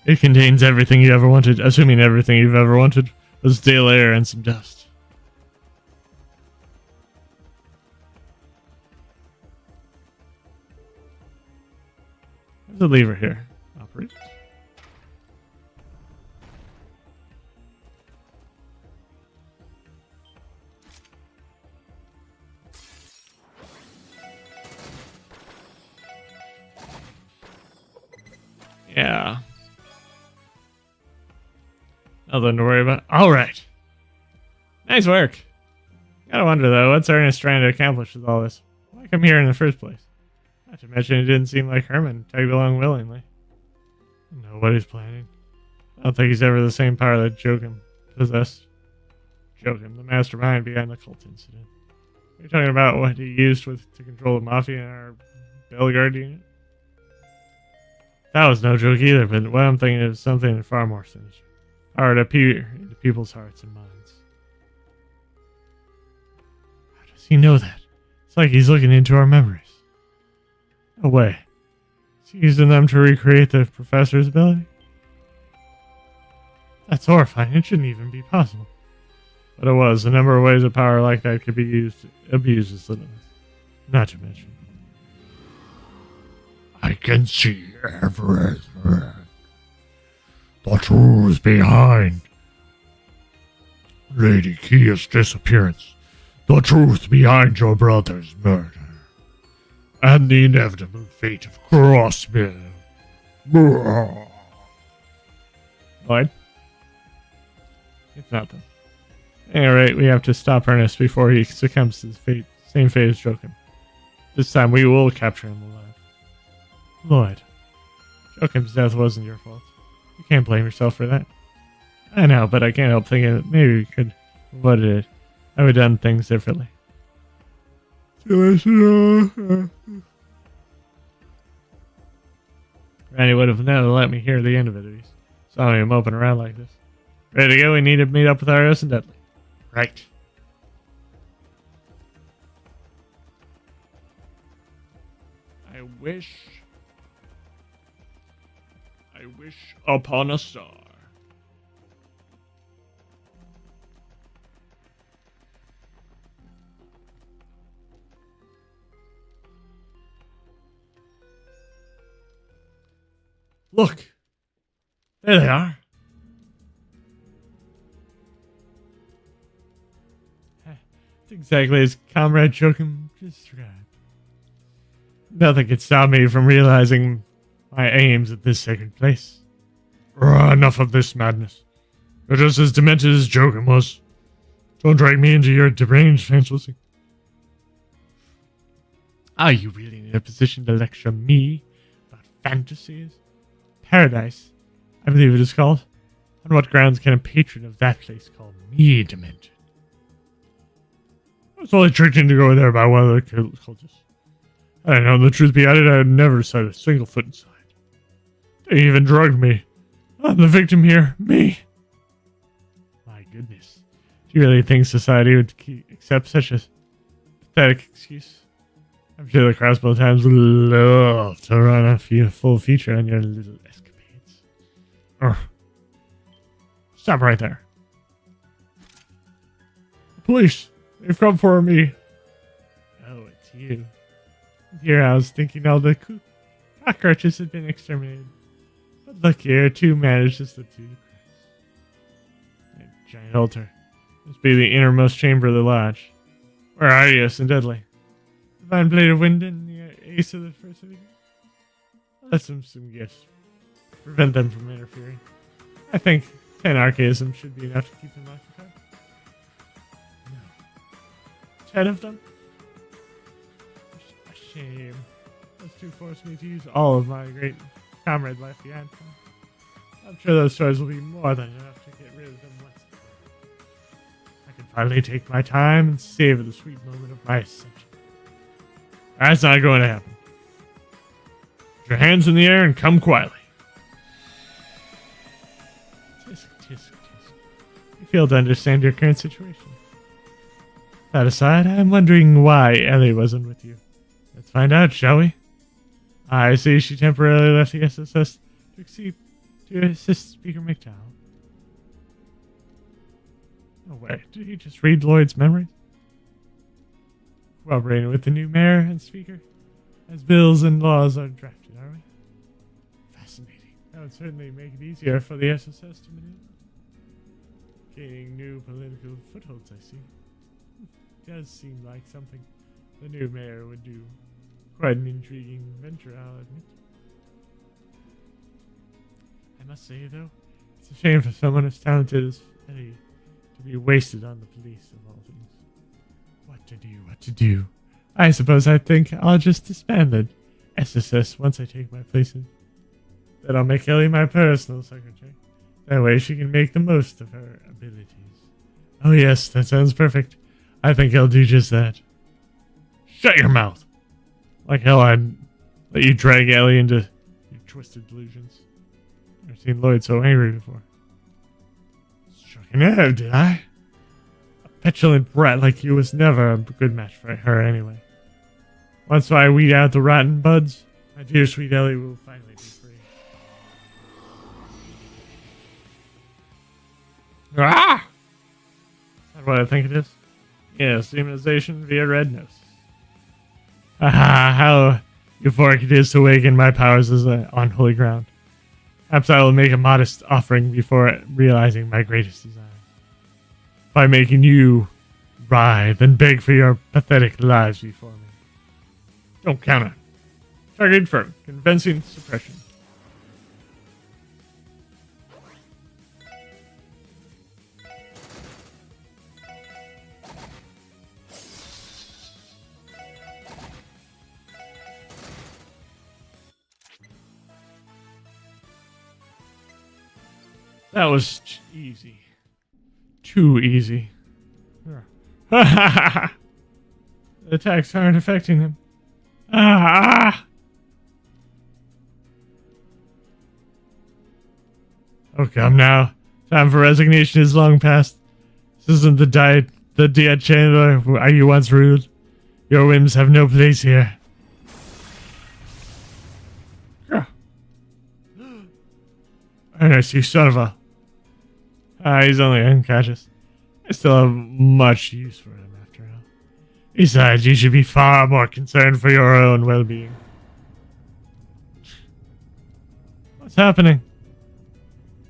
[SPEAKER 1] It contains everything you ever wanted, assuming everything you've ever wanted was stale air and some dust. There's a lever here. Operate. Yeah. Nothing to worry about. All right. Nice work. Gotta wonder, though, what's Ernest trying to accomplish with all this? Why come here in the first place? Not to mention, it didn't seem like Herman tagged along willingly. I don't know what he's planning. I don't think he's ever the same power that Joachim possessed. Joachim, the mastermind behind the cult incident. Are you talking about what he used to control the Mafia and our Bellegarde unit? That was no joke either, but what I'm thinking is something far more sinister. Power to peer into people's hearts and minds. How does he know that? It's like he's looking into our memories. No way. Is he using them to recreate the professor's ability? That's horrifying. It shouldn't even be possible. But it was. A number of ways a power like that could be abused is limitless. Not to mention, I can see everything. The truth behind Lady Kia's disappearance. The truth behind your brother's murder. And the inevitable fate of Crossmill. What? If not, then. Alright, we have to stop Ernest before he succumbs to his fate. Same fate as Joachim. This time we will capture him alive. Lloyd, Joachim's death wasn't your fault. You can't blame yourself for that. I know, but I can't help thinking that maybe we could have avoided it. I would have done things differently. Randy would have never let me hear the end of it if he saw me moping around like this. Ready to go? We need to meet up with Arios and Dudley. Right. I wish upon a star. Look! There they are. It's exactly as Comrade Joachim described. Nothing could stop me from realizing my aims at this sacred place. Enough of this madness. You're just as demented as Joachim was. Don't drag me into your deranged fantasy. Are you really in a position to lecture me about fantasies? Paradise, I believe it is called. On what grounds can a patron of that place call me demented? I was only tricked into going there by one of the cultists. I know the truth behind it, I had never set a single foot inside. They even drugged me. I'm the victim here. Me. My goodness. Do you really think society would accept such a pathetic excuse? I'm sure the Crossbow Times would love to run a full feature on your little escapades. Stop right there. Police! They've come for me. Oh, it's you. Here I was thinking all the cockroaches had been exterminated. But look here, two managed to slip through the cracks. A giant altar. Must be the innermost chamber of the lodge. Where are you, and Dudley? Divine Blade of Wind and the Ace of the First City? Let them some gifts. Prevent them from interfering. I think 10 archaisms should be enough to keep them occupied. No. 10 of them? A shame. Those two forced me to use all of my great comrade left behind. I'm sure those stores will be more than enough to get rid of them once. I can finally take my time and savor the sweet moment of my ascension. That's not going to happen. Put your hands in the air and come quietly. Tisk, tisk, tisk. You fail to understand your current situation. That aside, I'm wondering why Ellie wasn't with you. Let's find out, shall we? I see she temporarily left the SSS to assist Speaker McDowell. No way. Did he just read Lloyd's memories? Cooperating with the new mayor and speaker, as bills and laws are drafted, are we? Fascinating. That would certainly make it easier for the SSS to maneuver. Gaining new political footholds, I see. Does seem like something the new mayor would do. Quite an intriguing venture, I'll admit. I must say, though, it's a shame for someone as talented as Eddie to be wasted on the police of all things. What to do? I suppose I think I'll just disband the SSS once I take my place in. Then I'll make Ellie my personal secretary. That way she can make the most of her abilities. Oh yes, that sounds perfect. I think I'll do just that. Shut your mouth! Like hell I'd let you drag Ellie into your twisted delusions. Never seen Lloyd so angry before. Struck a nerve, did I? Petulant brat like you was never a good match for her anyway. Once I weed out the rotten buds, my dear sweet Ellie will finally be free. Ah! Is that what I think it is? Yes, demonization via red nose. Aha, how euphoric it is to awaken my powers as on holy ground. Perhaps I will make a modest offering before realizing my greatest desire. By making you writhe and beg for your pathetic lives before me. Don't count on it. Target firm. Convincing suppression. That was easy. Too easy. The attacks aren't affecting him. Oh, come now. Time for resignation is long past. This isn't the Diet Chamber where you once ruled. Your whims have no place here. Ernest, you son of a... he's only unconscious. I still have much use for him after all. Besides, you should be far more concerned for your own well-being. What's happening?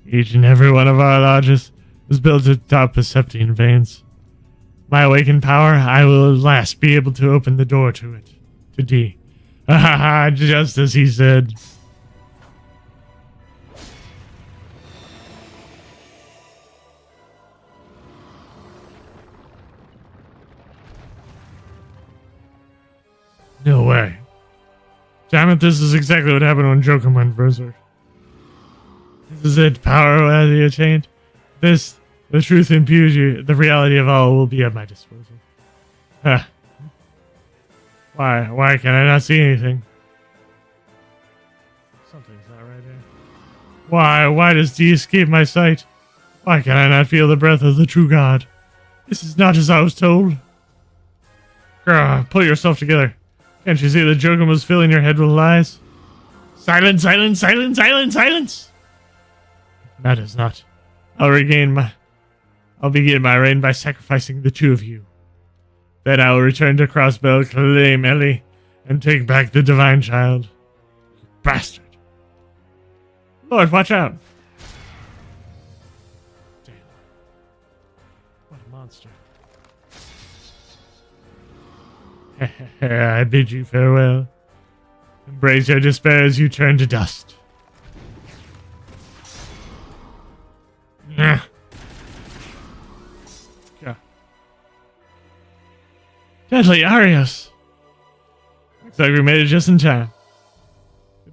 [SPEAKER 1] Each and every one of our lodges was built atop Perceptian veins. My awakened power, I will at last be able to open the door to it. To D. Just as he said. No way. Damn it, this is exactly what happened when Joker went berserk. This is it, power has you attained. This, the truth imbues you, the reality of all will be at my disposal. Why can I not see anything? Something's not right here. Why does D escape my sight? Why can I not feel the breath of the true God? This is not as I was told. Grr, pull yourself together. Can't you see that Jokum was filling your head with lies? Silence, silence, silence, silence, silence! Matters not. I'll begin my reign by sacrificing the two of you. Then I will return to Crossbell, claim Ellie, and take back the divine child. Bastard. Lord, watch out. Damn. What a monster. I bid you farewell. Embrace your despair as you turn to dust. Yeah. Deadly Arios. Looks like we made it just in time.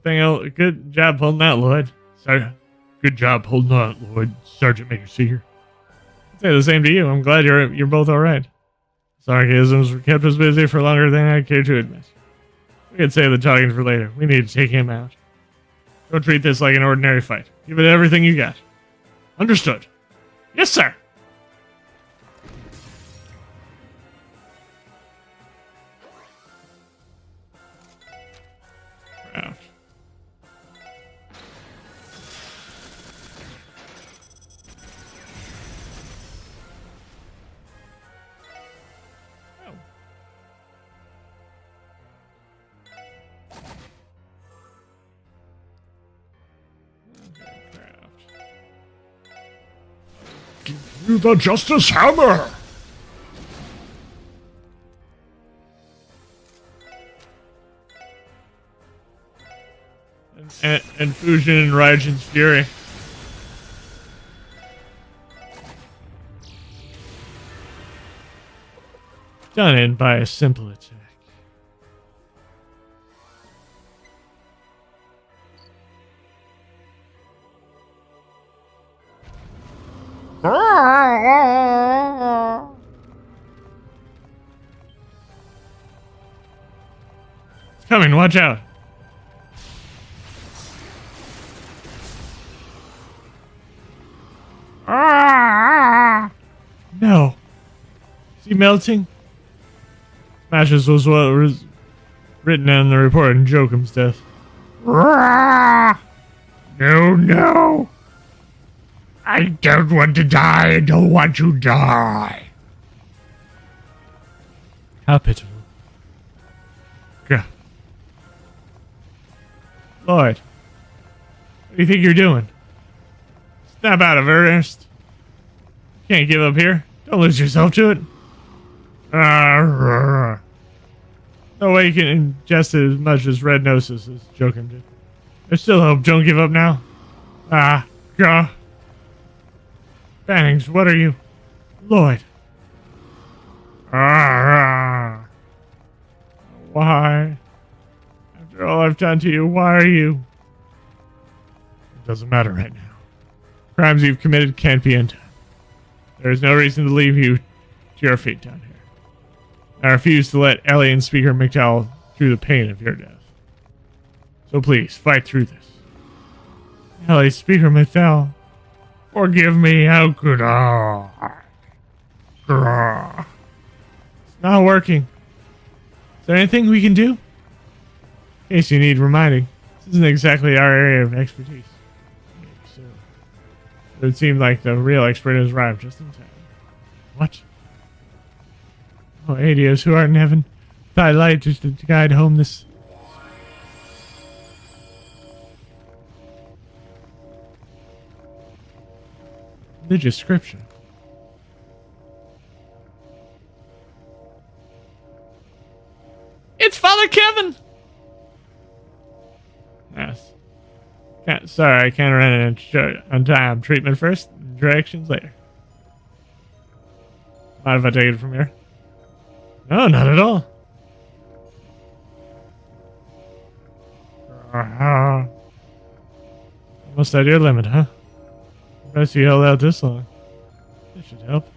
[SPEAKER 1] Good job holding out, Lloyd. Sorry. Good job holding out, Lloyd. Sergeant Major Seeger. I'd say the same to you. I'm glad you're both alright. Sarcasms kept us busy for longer than I care to admit. We could save the talking for later. We need to take him out. Don't treat this like an ordinary fight. Give it everything you got. Understood. Yes, sir. Craft.
[SPEAKER 2] Give you the Justice Hammer!
[SPEAKER 1] And Fusion and Raijin's Fury. Done in by a simple attack. It's coming, watch out. No. Is he melting? Smashes was what was written on the report in Jokum's death.
[SPEAKER 2] No. I don't want to die. I don't want to die.
[SPEAKER 1] How pitiful. Gah. Lloyd, what do you think you're doing? Snap out of it, Ernest. Can't give up here. Don't lose yourself to it. No way you can ingest it as much as Red Gnosis as Jokum did. There's still hope. Don't give up now. Gah. Bannings, what are you? Lloyd. Why? After all I've done to you, why are you? It doesn't matter right now. Crimes you've committed can't be undone. There is no reason to leave you to your fate down here. I refuse to let alien Speaker McDowell through the pain of your death. So please, fight through this. Alien Speaker McDowell, forgive me, how could I? It's not working. Is there anything we can do? In case you need reminding, this isn't exactly our area of expertise. So, it would seem like the real expert has arrived just in time. What? Oh, Adios, who art in heaven, thy light just to guide home this. Religious scripture. It's Father Kevin! Yes. Sorry, I can't run it on time. Treatment first, directions later. Mind if I take it from here? No, not at all. Almost at your limit, huh? Best you held out this long. This should help.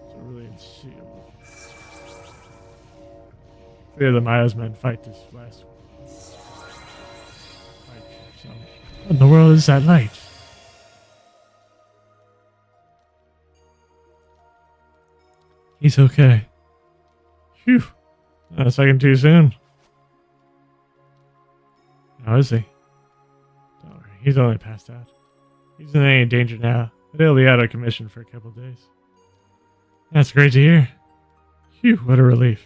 [SPEAKER 1] It's really unseeable. Three of the miasmen fight this last fight. What in the world is that light? He's okay. Phew. Not a second too soon. How is he? Don't worry, he's only passed out. He's in any danger now, but he'll be out of commission for a couple of days. That's great to hear. Phew, what a relief.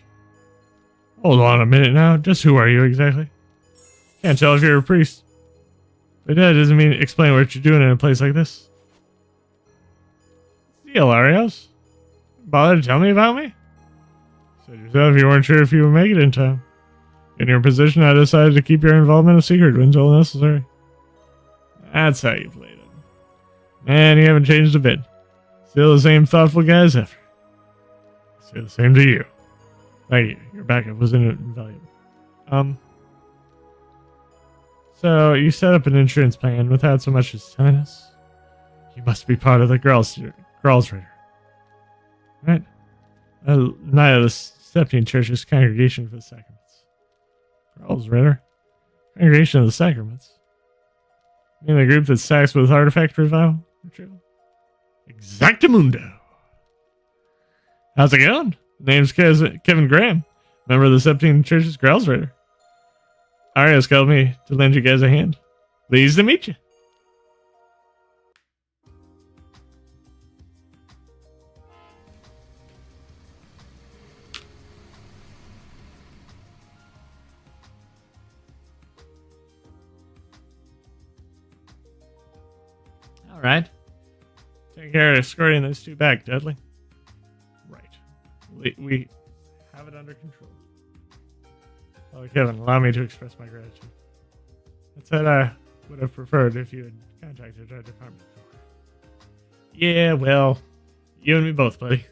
[SPEAKER 1] Hold on a minute now. Just who are you exactly? Can't tell if you're a priest. But that doesn't mean explain what you're doing in a place like this. Steal, Arios. Bother to tell me about me? Said yourself you weren't sure if you would make it in time. In your position, I decided to keep your involvement a secret until necessary. That's how you played it. Man, you haven't changed a bit. Still the same thoughtful guy as ever. Say the same to you. Thank you. Your backup was invaluable. So you set up an insurance plan without so much as telling us? You must be part of the girls' Ritter. Right? Knight of the Septine Church's Congregation for the Sacraments. Girls' Ritter? Congregation of the Sacraments? You mean the group that stacks with artifact retrieval? Exactamundo! How's it going? Name's Kevin Graham, member of the Septine Church's Girls' Ritter. Arias called me to lend you guys a hand. Pleased to meet you. All right. Take care of escorting those two back, Dudley. Right. We have it under control. Oh, Kevin, allow me to express my gratitude. That's what I would have preferred if you had contacted our department before. Yeah, well, you and me both, buddy.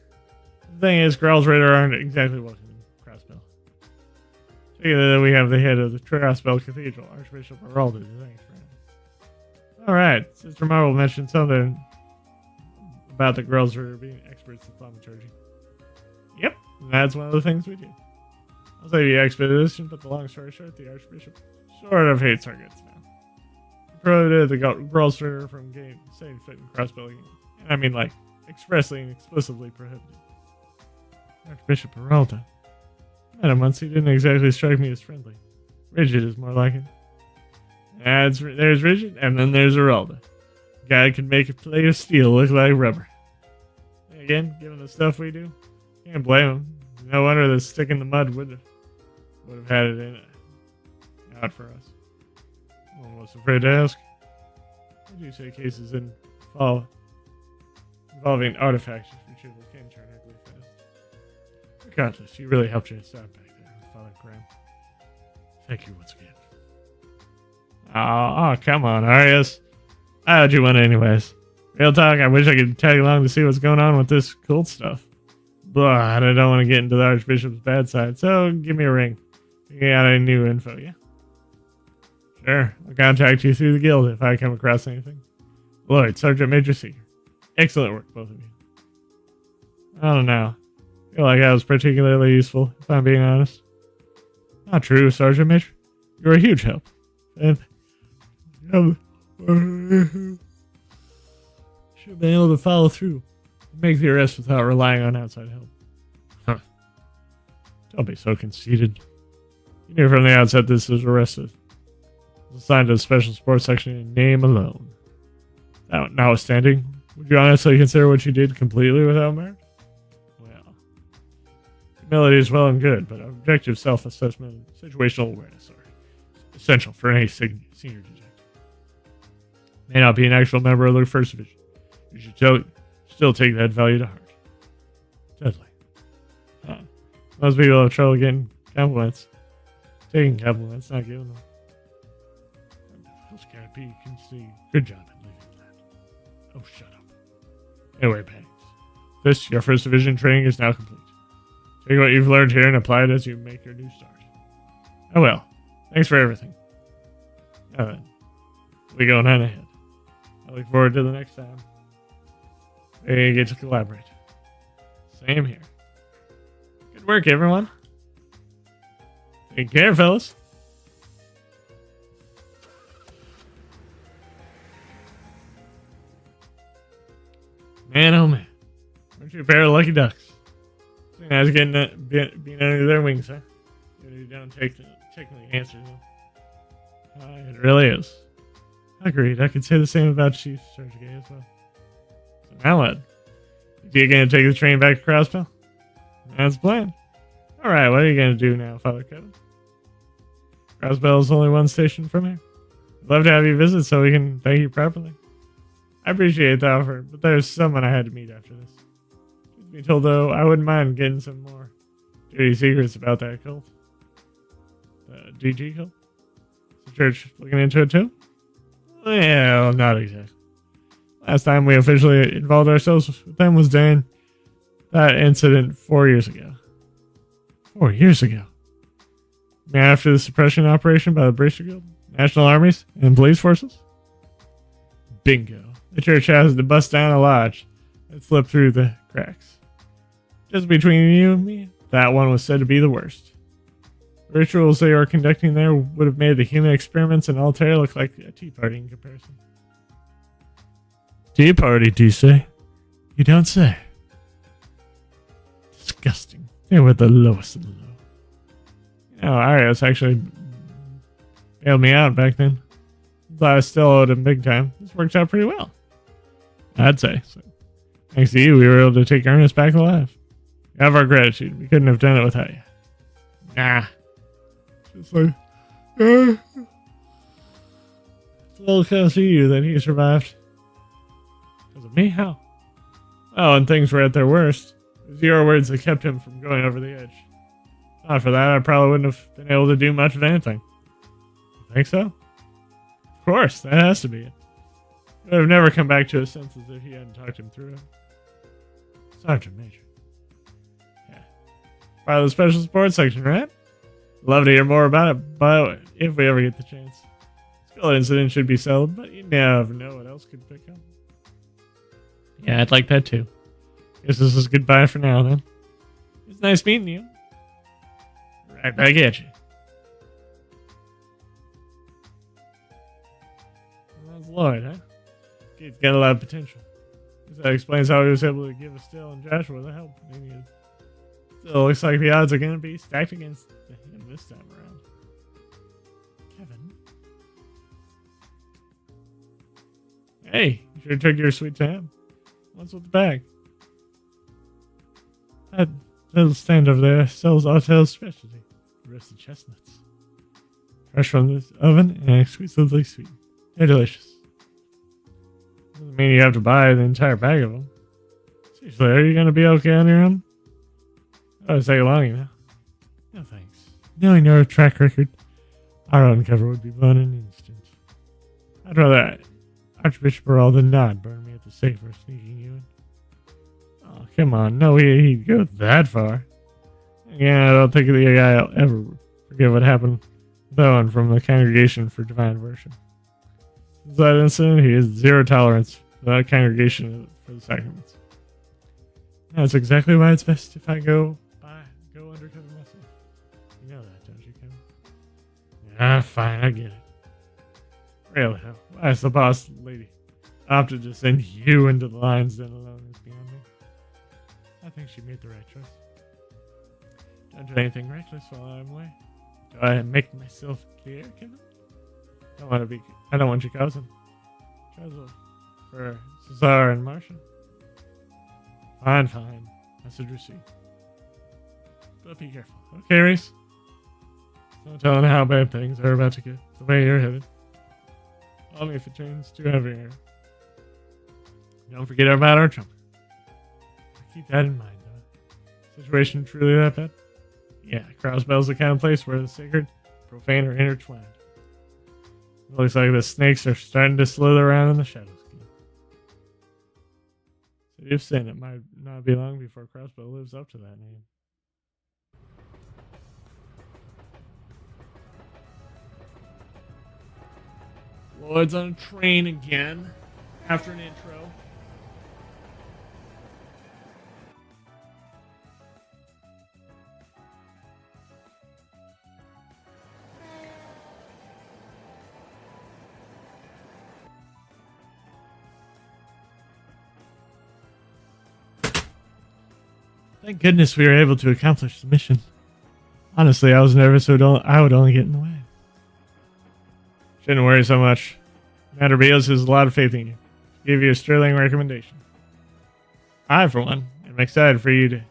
[SPEAKER 1] The thing is, Growl's Ritter aren't exactly welcome in Crossbell. Together, we have the head of the Crossbell Cathedral, Archbishop Araldo, to thank for him. Alright, Sister Marvel mentioned something about the Growl's Ritter being experts in thaumaturgy. Yep, that's one of the things we do. I'll say the expedition, but the long story short, the Archbishop sort of hates our guts now. He prohibited the Growl's Ritter from setting foot in Crossbell again. And I mean, like, expressly and explicitly prohibited. Archbishop Araldo. Met him once, he didn't exactly strike me as friendly. Rigid is more like it. There's Rigid, and then there's Araldo. Guy can make a plate of steel look like rubber. And again, given the stuff we do, can't blame him. No wonder the stick in the mud would have had it out for us. Almost afraid to ask. I do say cases involving artifacts retrieval can turn ugly fast. Regardless, you really helped us out back there, Father Graham. Thank you once again. Oh, come on, Arias. I owed you one anyways. Real talk, I wish I could tag along to see what's going on with this cult stuff. But I don't want to get into the Archbishop's bad side, so give me a ring. You got any new info, yeah? Sure, I'll contact you through the guild if I come across anything. Lloyd, Sergeant Major Seeker. Excellent work, both of you. I don't know. I feel like I was particularly useful, if I'm being honest. Not true, Sergeant Major. You were a huge help. And should have been able to follow through and make the arrest without relying on outside help. Huh. Don't be so conceited. You knew from the outset this was arrested. It was assigned to the special sports section in name alone. Notwithstanding, would you honestly consider what you did completely without merit? Well, humility is well and good, but objective self-assessment and situational awareness are essential for any senior detective. May not be an actual member of the First Division. You should still take that value to heart. Deadly. Most people have trouble getting compliments. Taking compliments, not giving them. How difficult can it be? You can see. Good job at leaving that. Oh, shut up. Anyway, Pangs. Your First Division training is now complete. Take what you've learned here and apply it as you make your new start. Oh well. Thanks for everything. Now then, we going on ahead. I look forward to the next time we get to collaborate. Same here. Good work, everyone. Take care, fellas. Man, oh man. Aren't you a pair of lucky ducks? It's nice getting being under their wings, huh? You don't technically answer them. It really is. Agreed. I could say the same about Chief Sergeant Gay as well. So now what? You gonna take the train back to Crosspell? That's the plan. Alright, what are you gonna do now, Father Kevin? Crosspell is only one station from here. I'd love to have you visit so we can thank you properly. I appreciate the offer, but there's someone I had to meet after this. Truth be told, though, I wouldn't mind getting some more dirty secrets about that cult. The DG cult? Is the church looking into it too? Well, not exactly. Last time we officially involved ourselves with them was during that incident 4 years ago. 4 years ago? After the suppression operation by the Bracer Guild, national armies, and police forces? Bingo. The church has to bust down a lodge and slip through the cracks. Just between you and me, that one was said to be the worst. The rituals they were conducting there would have made the human experiments in Altair look like a tea party in comparison. Tea party, do you say? You don't say. Disgusting. They were the lowest of the low. You know, Arias actually bailed me out back then. Thought I still owed him big time. This worked out pretty well, I'd say. So, thanks to you, we were able to take Ernest back alive. You have our gratitude. We couldn't have done it without you. Nah. Just like, it's a little close to you that he survived. Because of me? How? Oh, and things were at their worst. It was your words that kept him from going over the edge. Not for that, I probably wouldn't have been able to do much of anything. You think so? Of course, that has to be it. He would have never come back to his senses if you hadn't talked him through it. Sergeant Major. Yeah. Part of the special sports section, right? Love to hear more about it, but if we ever get the chance. Skull incident should be settled, but you never know what else could pick up. Yeah, I'd like that too. Guess this is goodbye for now, then. It's nice meeting you. Right back at you. Well, that's Lloyd, huh? Kid's got a lot of potential. That explains how he was able to give Estelle and Joshua the help they needed. Still looks like the odds are going to be stacked against him this time around. Kevin? Hey, you sure took your sweet time. What's with the bag? That little stand over there sells Autel's specialty. Roasted chestnuts. Fresh from the oven and exquisitely sweet. They're delicious. Doesn't mean you have to buy the entire bag of them. Seriously, are you going to be okay on your own? Oh, it's taking long, you know. No thanks. Knowing your track record, our own cover would be blown in an instant. I'd rather Archbishop Earl than not burn me at the stake for sneaking you in. Oh, come on. No, he'd go that far. Yeah, I don't think the guy will ever forget what happened Bowen from the Congregation for Divine Worship. Since that incident, he has zero tolerance for that congregation for the sacraments. That's exactly why it's best if I go undercover myself. You know that, don't you, Kevin? Ah, fine, I get it. Really, though, why is the boss lady opted to send you into the lion's den alone is beyond me. I think she made the right choice. Don't do anything reckless while I'm away. Do I make myself clear, Kevin? I don't want you causing trouble for Cesar and Martian. Fine. Message received. But be careful. Okay, Reese? No telling how bad things are about to get the way you're headed. Call me if it turns too heavy here. Don't forget about our chumper. Keep that in mind, though. Situation truly that bad? Yeah, Crossbell's the kind of place where the sacred, profane are intertwined. It looks like the snakes are starting to slither around in the shadows. So you've seen it might not be long before Crossbell lives up to that name. Lloyd's on a train again after an intro. Thank goodness we were able to accomplish the mission. Honestly, I was nervous I would only get in the way. Shouldn't worry so much. Commander Beals has a lot of faith in you. Give you a sterling recommendation. I, for one, am excited for you to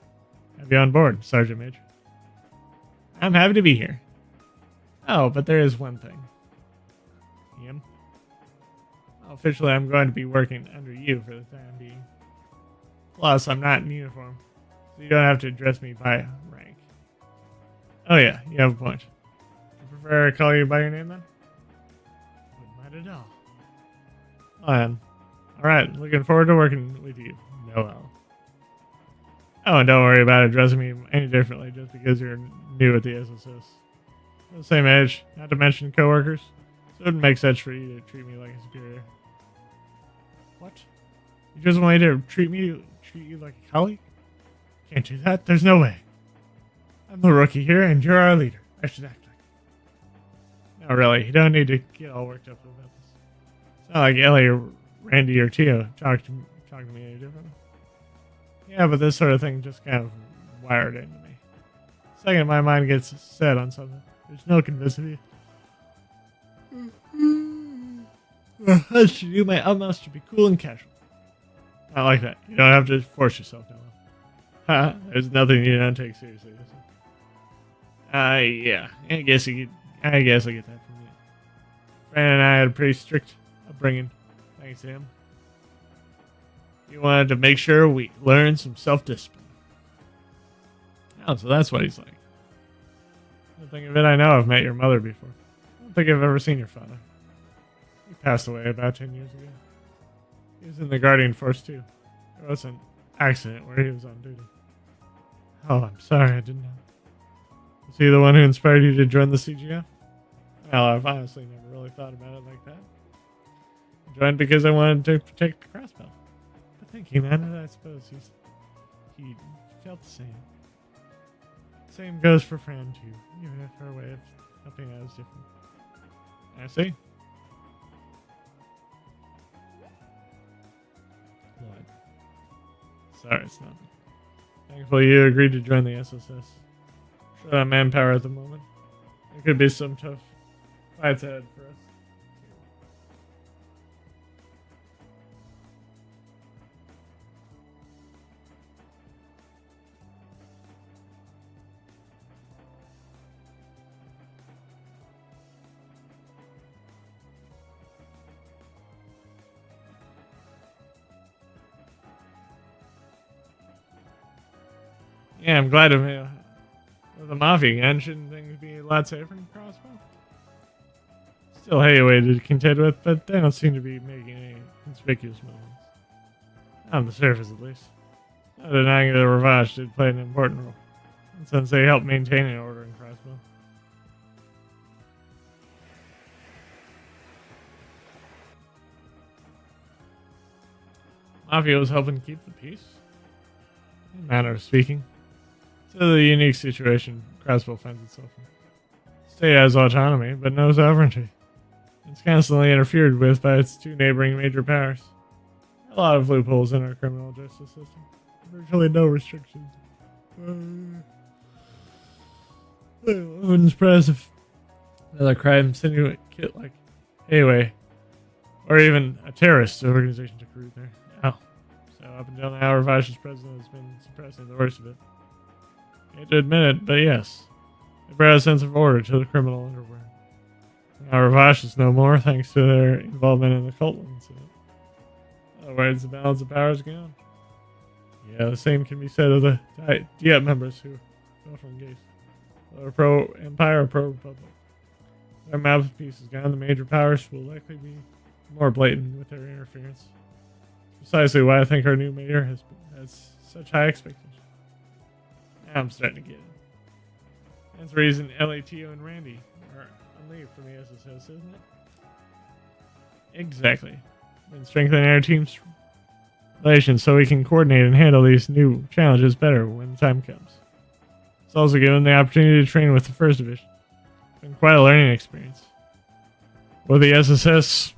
[SPEAKER 1] have you on board, Sergeant Major. I'm happy to be here. Oh, but there is one thing. Ian? Officially, I'm going to be working under you for the time being. Plus, I'm not in uniform, so you don't have to address me by rank. Oh yeah, you have a point. Do you prefer I call you by your name then? Wouldn't mind at all. Well, alright, looking forward to working with you, Noel. Oh, and don't worry about addressing me any differently just because you're new at the SSS. We're the same age, not to mention coworkers, so it wouldn't make sense for you to treat me like a superior. What? You just want me to treat you like a colleague? Can't do that, there's no way. I'm the rookie here, and you're our leader. I should act like it. No, really, you don't need to get all worked up about this. It's not like Ellie or Randy or Tio talk to me any differently. Yeah, but this sort of thing just kind of wired into me. The second my mind gets set on something, there's no convincing me. I should do my utmost to be cool and casual. Not like that. You don't have to force yourself now. There's nothing you don't take seriously. Yeah. I guess I get that from you. Fran and I had a pretty strict upbringing, thanks to him. He wanted to make sure we learn some self-discipline. Oh, so that's what he's like. I think of it, I know I've met your mother before. I don't think I've ever seen your father. He passed away about 10 years ago. He was in the Guardian Force too. There was an accident where he was on duty. Oh, I'm sorry, I didn't know. Was he the one who inspired you to join the CGF? Well, I've honestly never really thought about it like that. I joined because I wanted to protect the Crossbell. But thinking that, I suppose he felt the same. Same goes for Fran too, even if her way of helping out is different. I see. What? Sorry, it's nothing. Thankfully, you agreed to join the SSS. Short on manpower at the moment. There could be some tough fights ahead for us. Yeah, I'm glad to be with the Mafia again. Shouldn't things be a lot safer in Crossbow? Still Hayway to contend with, but they don't seem to be making any conspicuous movements. On the surface, at least. Not denying that the Ravage did play an important role, since they helped maintain an order in Crossbow. Mafia was helping keep the peace, in a manner of speaking. So the unique situation Crossbow finds itself in. The state has autonomy, but no sovereignty. It's constantly interfered with by its two neighboring major powers. A lot of loopholes in our criminal justice system. Virtually no restrictions. I wouldn't surprise if another crime syndicate like Anyway, or even a terrorist organization took root there. Oh. So up until now, Ravash's president has been suppressing the worst of it. Hate to admit it, but yes. They brought a sense of order to the criminal underworld. Now Ravash is no more, thanks to their involvement in the cult incident. In other words, the balance of power is gone. Yeah, the same can be said of the Diet members who fell from Gates. Whether pro-Empire or pro-Republic. Their mouthpiece is gone, the major powers will likely be more blatant with their interference. Precisely why I think our new mayor has such high expectations. Now I'm starting to get it. That's the reason LATO and Randy are on leave from the SSS, isn't it? Exactly. Been strengthening our team's relations so we can coordinate and handle these new challenges better when the time comes. It's also given the opportunity to train with the First Division. It's been quite a learning experience. With the SSS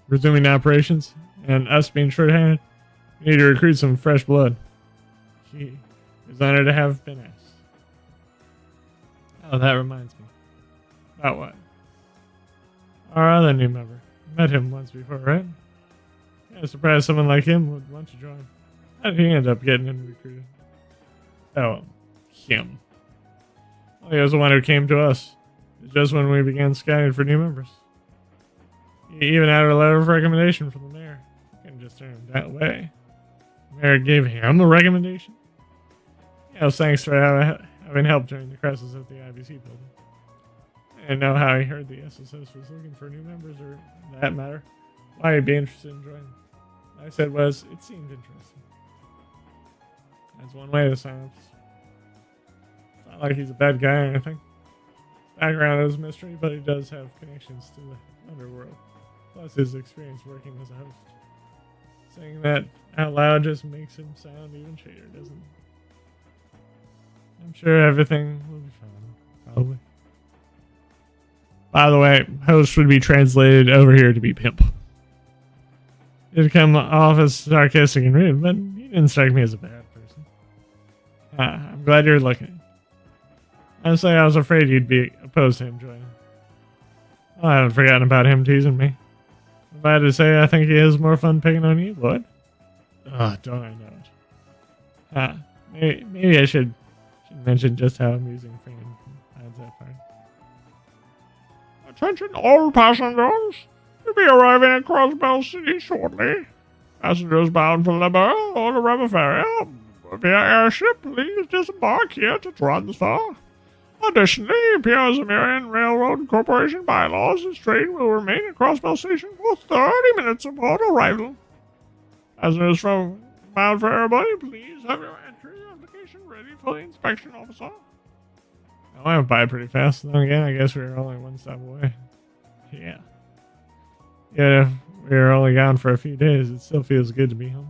[SPEAKER 1] resuming operations and us being short-handed, we need to recruit some fresh blood. He is honored to have been asked. Oh, that reminds me. About what? Our other new member. Met him once before, right? Yeah, surprised someone like him would want to join. How did he end up getting him recruited? Oh, him. Well, he was the one who came to us. Just when we began scouting for new members. He even had a letter of recommendation from the mayor. You couldn't just turn him that way. The mayor gave him a recommendation? Yeah, thanks for having helped during the crisis at the IBC building. I didn't know how he heard the SSS was looking for new members, or for that matter, why he'd be interested in joining. What I said was, it seemed interesting. That's one way to sign up. It's not like he's a bad guy or anything. Background is a mystery, but he does have connections to the underworld. Plus his experience working as a host. Saying that out loud just makes him sound even shadier, doesn't it? I'm sure everything will be fine, probably. By the way, host would be translated over here to be pimp. He'd come off as sarcastic and rude, but he didn't strike me as a bad person. I'm glad you're looking. Honestly, I was afraid you'd be opposed to him joining. Well, I haven't forgotten about him teasing me. I'm glad to say I think he has more fun picking on you, bud. Oh, don't I know it. Maybe I should mention just how amusing Fran finds that part.
[SPEAKER 2] Attention all passengers. You'll be arriving at Crossbell City shortly. Passengers bound for Liberia or the River Ferry via airship, please disembark here to transfer. Additionally, it appears American Railroad Corporation bylaws this train will remain at Crossbell Station for 30 minutes upon arrival. Passengers from bound for everybody, please have your entry application ready for the inspection officer.
[SPEAKER 1] I went by pretty fast. Then again, I guess we were only one stop away. Yeah. Yeah, if we were only gone for a few days, it still feels good to be home.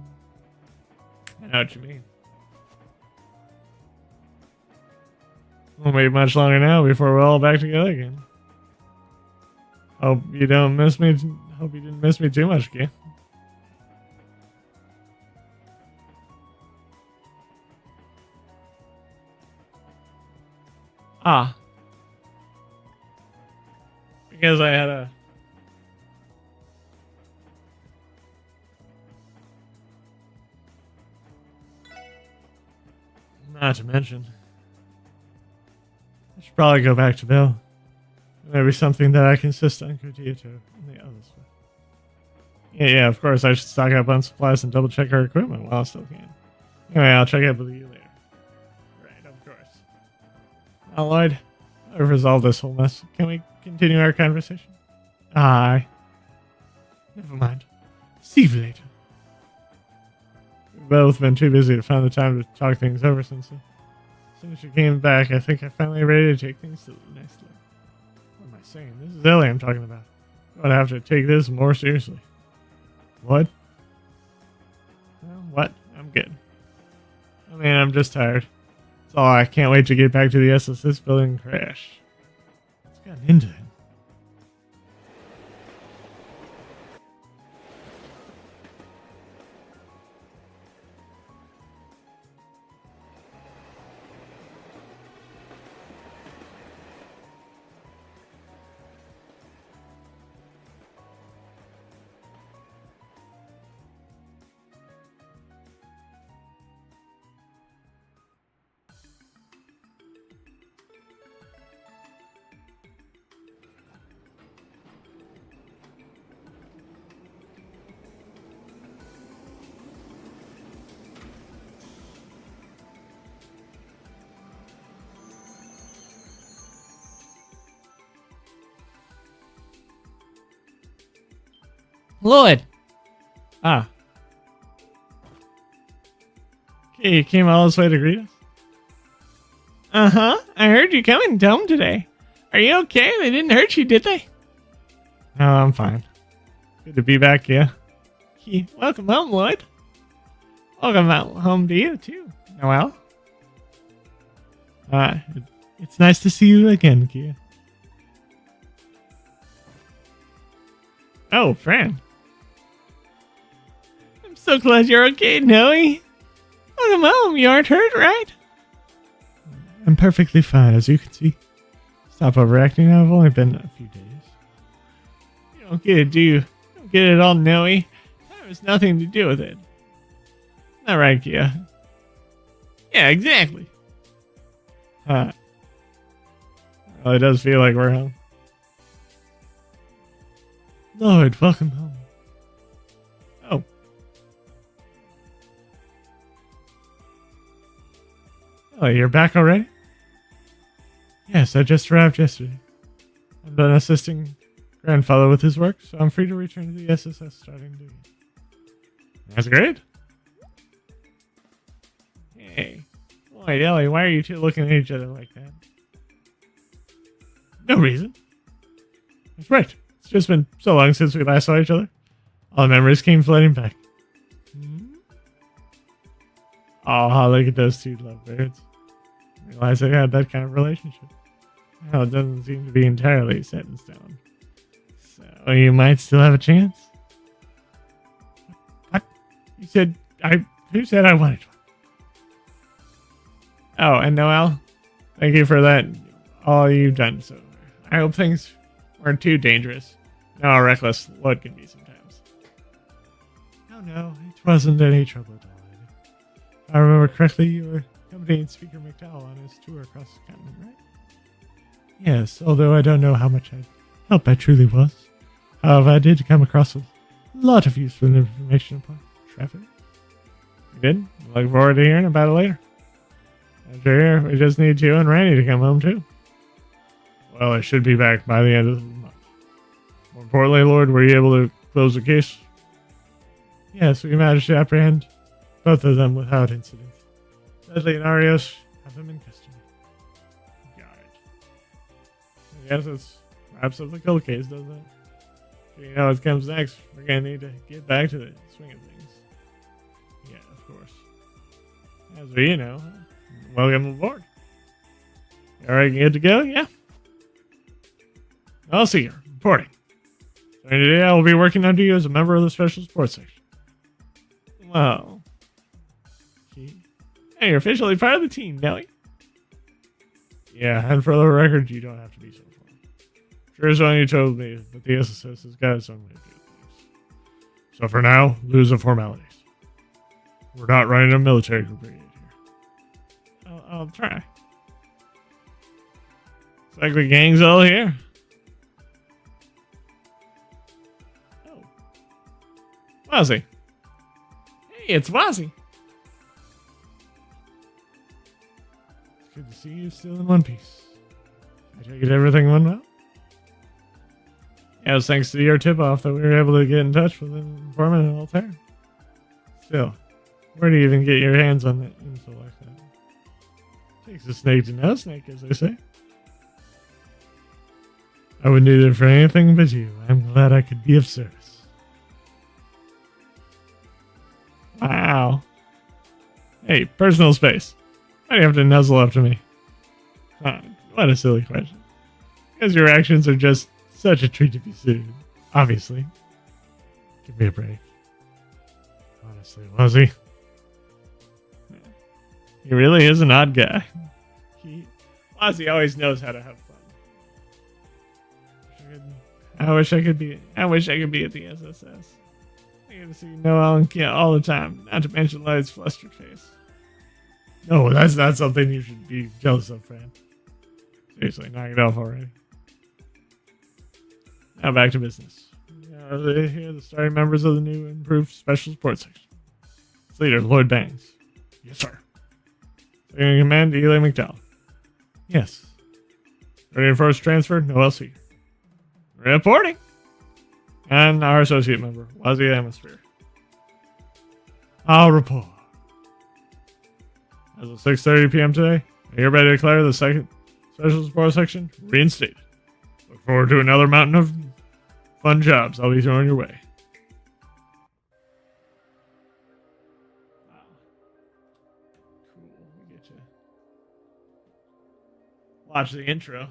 [SPEAKER 1] I know what you mean. Won't wait much longer now before we're all back together again. Hope you don't miss me. Hope you didn't miss me too much, kid. Because I had a... Not to mention... I should probably go back to Bill. Maybe something that I can assist Uncle Tito and the others with. Yeah, of course, I should stock up on supplies and double check our equipment while I still can. Anyway, I'll check up with you later. Right, of course. Now, Lloyd, I've resolved this whole mess. Can we continue our conversation? Aye. Never mind. See you later. We've both been too busy to find the time to talk things over since you came back. I think I'm finally ready to take things to the next level. What am I saying? This is Ellie I'm talking about. I'm going to have to take this more seriously. What? What? I'm good. I mean, I'm just tired. That's all. I can't wait to get back to the SSS building and crash. What's gotten into him?
[SPEAKER 3] Lloyd!
[SPEAKER 1] Ah. Okay, you came all this way to greet us?
[SPEAKER 3] Uh-huh. I heard you coming home today. Are you okay? They didn't hurt you, did they?
[SPEAKER 1] No, I'm fine. Good to be back, yeah.
[SPEAKER 3] Welcome home, Lloyd. Welcome home to you, too, Noel.
[SPEAKER 1] It's nice to see you again, Kia. Oh, Fran.
[SPEAKER 3] I'm so glad you're okay, Noe. Welcome home. You aren't hurt, right?
[SPEAKER 1] I'm perfectly fine, as you can see. Stop overacting. I've only been a few days.
[SPEAKER 3] You don't get it, do you? You don't get it all, Noe. That has nothing to do with it. Isn't that right, Kia? Yeah, exactly.
[SPEAKER 1] Huh. Well, it does feel like we're home. Lord, welcome home. Oh. Oh, you're back already? Yes, I just arrived yesterday. I'm done assisting grandfather with his work, so I'm free to return to the SSS starting duty. That's great.
[SPEAKER 3] Hey. Lloyd, Ellie, why are you two looking at each other like that?
[SPEAKER 1] No reason. That's right. It's just been so long since we last saw each other. All the memories came flooding back. Oh, look at those two lovebirds. I realized they had that kind of relationship. Well, it doesn't seem to be entirely set in stone. So you might still have a chance. What? You said who said I wanted one? Oh, and Noel, thank you for that. All you've done so far. I hope things weren't too dangerous. No, how reckless Lloyd can be sometimes. No, it wasn't any trouble at all. If I remember correctly, you were accompanying Speaker McDowell on his tour across the continent, right? Yes, although I don't know how much help I truly was. However, I did come across a lot of useful information upon traffic. You did? I look forward to hearing about it later. After here, we just need you and Randy to come home too. Well, I should be back by the end of the month. More importantly, Lord, were you able to close the case? Yes, we managed to apprehend both of them without incident. Dudley and Arios have them in custody. Got it. I guess it's wraps up the kill case, doesn't it? So you know what comes next. We're going to need to get back to the swing of things. Yeah, of course. As for you know, welcome aboard. You alright, good to go? Yeah? I'll see you. Reporting. Starting today, I will be working under you as a member of the Special Sports Section.
[SPEAKER 3] Wow. Hey, you're officially part of the team, Nelly.
[SPEAKER 1] Yeah, and for the record, you don't have to be so far. Sure as one you told me that the SSS has got its own way to do things. So for now, lose the formalities. We're not running a military brigade here.
[SPEAKER 3] I'll try.
[SPEAKER 1] It's like the gang's all here.
[SPEAKER 3] Oh. Wazzy. Hey, it's Wazzy.
[SPEAKER 1] It's good to see you still in one piece. I take it everything went well? Yeah, it was thanks to your tip-off that we were able to get in touch with an informant in Altair. Still, where do you even get your hands on that info like that? Takes a snake to know a snake, as they say. I wouldn't do it for anything but you. I'm glad I could be of service.
[SPEAKER 3] Wow. Hey, personal space. Why do you have to nuzzle up to me? Huh, what a silly question. Because your actions are just such a treat to be seen. Obviously. Give me a break. Honestly, was he? He really is an odd guy. Ozzy always knows how to have fun. I wish I could be at the SSS. I get to see Noel and Kia all the time, not to mention Lloyd's flustered face. No, that's not something you should be jealous of, Fran. Seriously, knock it off already. Now back to business. Here are the starting members of the new improved special sports section. Its leader, Lloyd Banks. Yes, sir. Second in command, Eli McDowell. Yes. Ready for first transfer, Noel Seeger. Reporting. And our associate member, Wazzy Atmosphere. I'll report. As of 6:30 p.m. today, I hereby declare the second special sports section reinstated. Look forward to another mountain of fun jobs I'll be throwing your way. Wow. Cool. We get to watch the intro.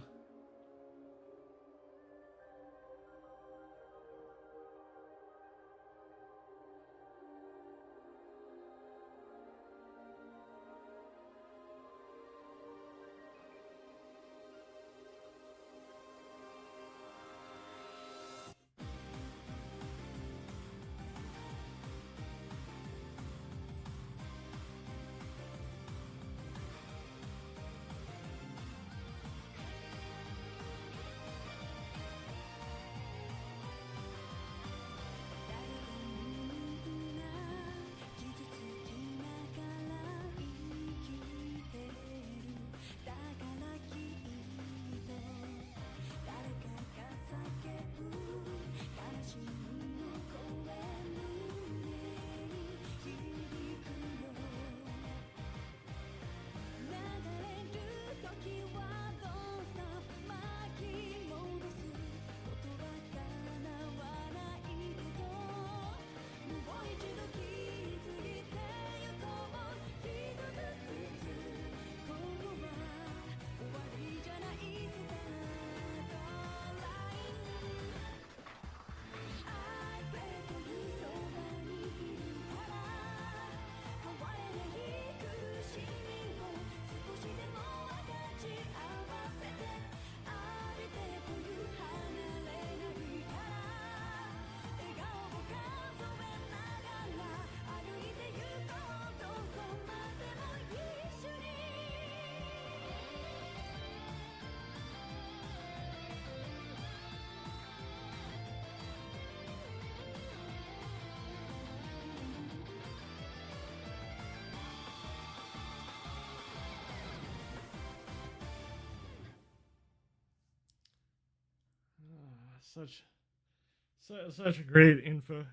[SPEAKER 3] Such a great intro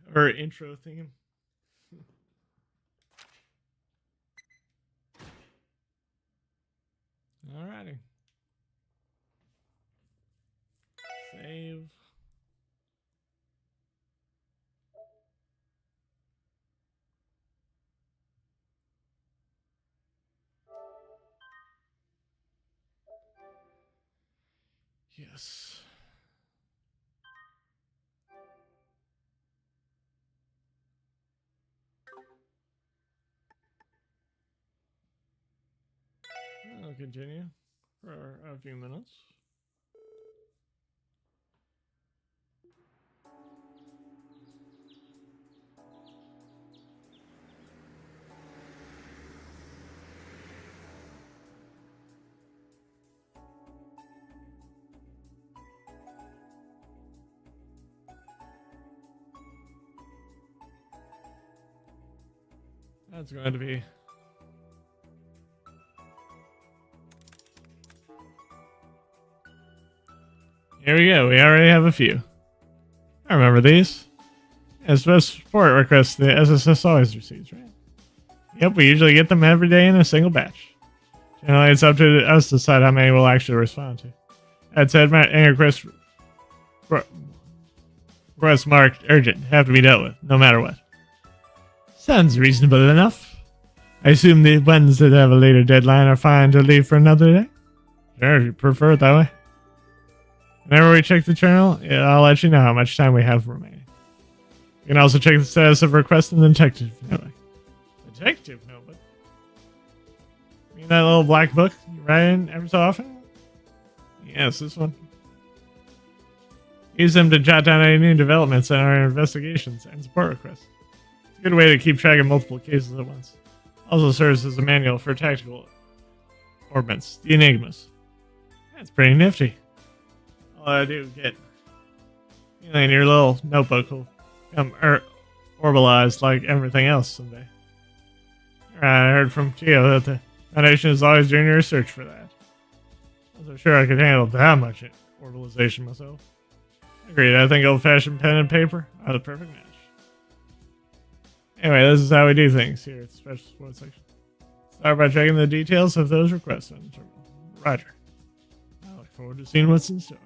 [SPEAKER 3] theme. Alrighty. Save. Yes. I'll continue for a few minutes. That's going to be here we go. We already have a few. I remember these. As best support requests the SSS always receives, right? Yep, we usually get them every day in a single batch. Generally, it's up to us to decide how many we'll actually respond to. That said, any requests marked urgent have to be dealt with, no matter what. Sounds reasonable enough. I assume the ones that have a later deadline are fine to leave for another day? Sure, if you prefer it that way. Whenever we check the journal, I'll let you know how much time we have remaining. You can also check the status of requests in the detective notebook. Detective notebook? You mean that little black book you write in every so often? Yes, this one. Use them to jot down any new developments in our investigations and support requests. It's a good way to keep track of multiple cases at once. Also serves as a manual for tactical orbits, the Enigmas. That's pretty nifty. All I do get, your little notebook will become orbalized like everything else someday. I heard from Gio that the Foundation is always doing your research for that. I wasn't sure I could handle that much orbalization myself. Agreed, I think old-fashioned pen and paper are the perfect match. Anyway, this is how we do things here at the Special Sports section. Start by checking the details of those requests on the terminal. Roger. I look forward to seeing what's in store.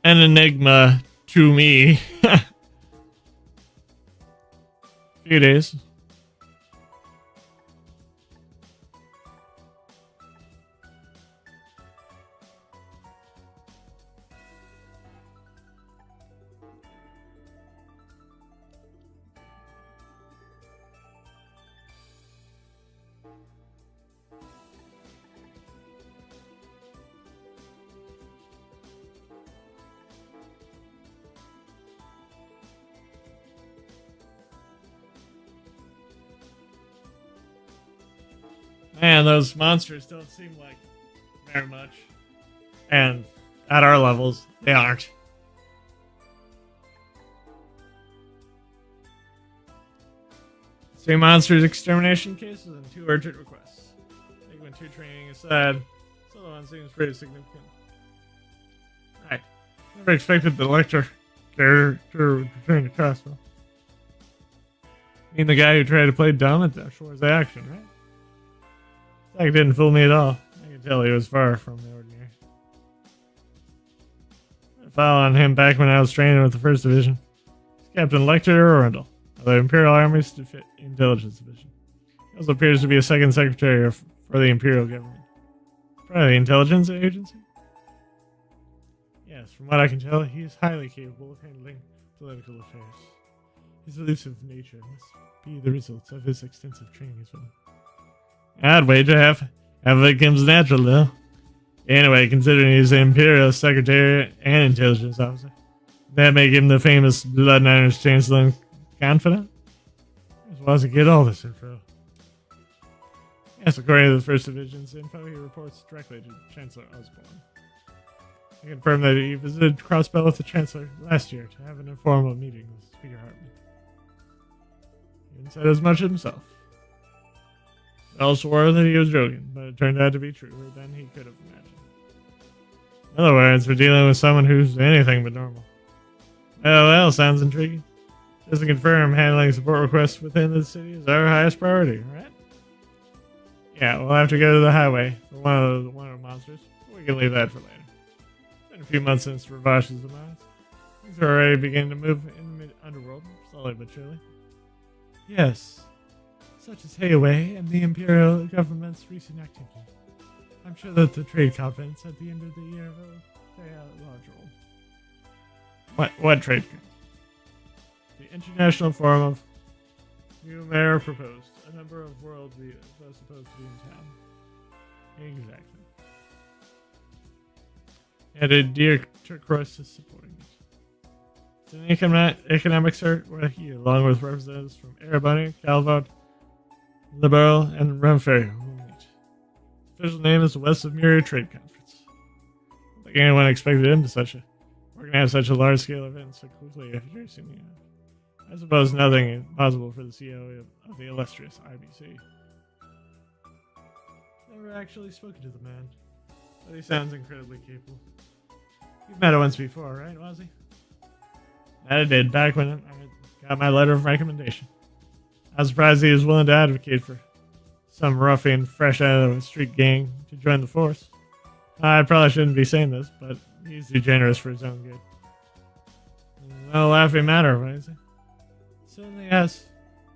[SPEAKER 3] An enigma to me. Few days. Man, those monsters don't seem like very much. And at our levels, they aren't. Three monsters extermination cases and 2 urgent requests. Taking 2 training aside, this other one seems pretty significant. Right. Never expected the lecture character to return to Crossbow. I mean the guy who tried to play dumb at the Shore's action, right? That didn't fool me at all. I could tell he was far from the ordinary. I fell on him back when I was training with the 1st Division. He's Captain Lecter Orendel of the Imperial Army's Intelligence Division. He also appears to be a 2nd Secretary for the Imperial Government. Part of the Intelligence Agency? Yes, from what I can tell, he is highly capable of handling political affairs. His elusive nature must be the result of his extensive training as well. I'd wager half of it comes natural, though. Anyway, considering he's the Imperial Secretary and Intelligence Officer, that make him the famous Bloodliners Chancellor and Confidant? As well as to get all this info. Yes, according to the 1st Division's info, he reports directly to Chancellor Osborne. I confirmed that he visited Crossbell with the Chancellor last year to have an informal meeting with Speaker Hartman. He even said as much himself. Bell swore that he was joking, but it turned out to be truer than he could have imagined. In other words, we're dealing with someone who's anything but normal. Well, sounds intriguing. Just to confirm, handling support requests within the city is our highest priority, right? Yeah, we'll have to go to the highway for one of the monsters. We can leave that for later. It's been a few months since Ravash's demise. Things are already beginning to move in the underworld, slowly but surely. Yes. Such as Hayway and the Imperial government's recent activity. I'm sure that the trade conference at the end of the year will play a large role. What trade conference? The International Forum of New Mayor proposed. A number of world leaders are supposed to be in town. Exactly. And a dear Turquoise is supporting it. It's an economic cert where he, along with representatives from Erebony, Calvot, Liberal, and Rumferry will meet. The official name is the West of Muria Trade Conference. I don't think anyone expected him to organize such a large-scale event so quickly after racing me out. I suppose nothing is possible for the CEO of the illustrious IBC. Never actually spoken to the man, but he sounds incredibly capable. You met him once before, right, Wazzy? That I did, back when I got my letter of recommendation. I was surprised he was willing to advocate for some ruffian fresh out of a street gang to join the force. I probably shouldn't be saying this, but he's too generous for his own good. No laughing matter, Wazzy. Certainly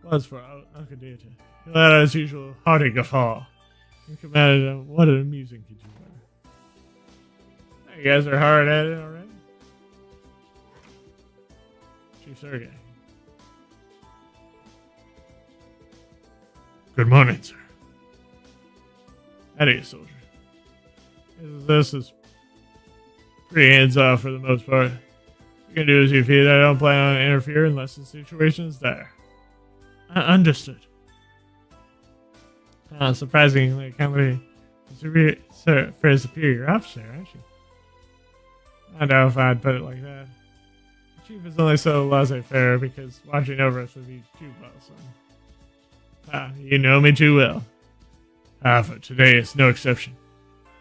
[SPEAKER 3] was for Uncle Deity. He let out his usual hearty guffaw and commented, what an amusing kid you are. You guys are hard at it already? Chief Sergey.
[SPEAKER 1] Good morning, sir.
[SPEAKER 3] Howdy, soldier. This is pretty hands-off for the most part. You can do as you feel. I don't plan on interfering unless the situation is dire. Understood. Surprisingly, company for a superior officer, aren't you? I don't know if I'd put it like that. The chief is only so laissez-faire because watching over us would be too bothersome. You know me too well.
[SPEAKER 1] For today is no exception.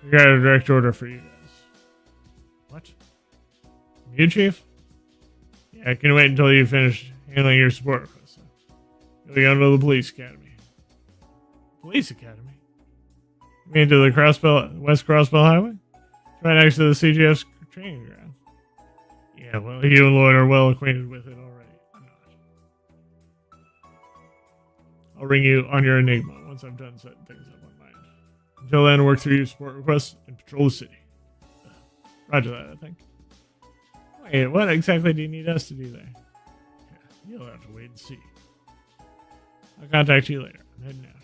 [SPEAKER 3] We got a direct order for you guys. What? You, Chief? Yeah, I can wait until you finish handling your support request. You'll be going to the police academy. Police academy? You mean to the West Crossbell Highway? Right next to the CGF's training ground. Yeah, well, you and Lloyd are well acquainted with it already. I'm not. I'll ring you on your Enigma once I've done setting things up on mine. Until then, work through your support requests and patrol the city. Roger that, I think. Wait, what exactly do you need us to do there? Yeah, you'll have to wait and see. I'll contact you later. I'm heading out.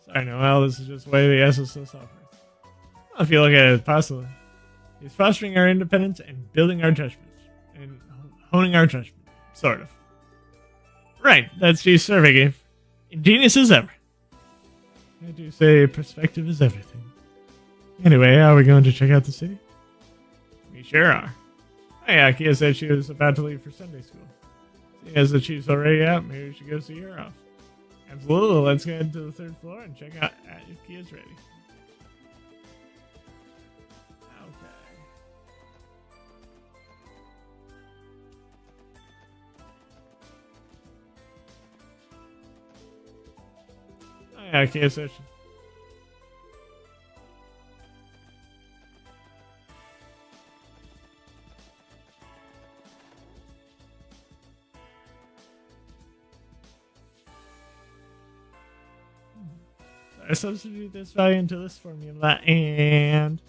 [SPEAKER 3] Sorry, Noel, this is just the way the SSS operates. Well, if you look at it possibly, it's fostering our independence and building our judgments. And honing our judgment. Sort of. Right, that's Chief survey. Ingenious as ever. I do say perspective is everything. Anyway, are we going to check out the city? We sure are. Oh yeah, Kia said she was about to leave for Sunday school. Seeing as the chief's already out, maybe we should go see her off. Absolutely, let's go to the third floor and check out if Kia's ready. Okay. Oh yeah, Kia said she... I substitute this value into this formula and...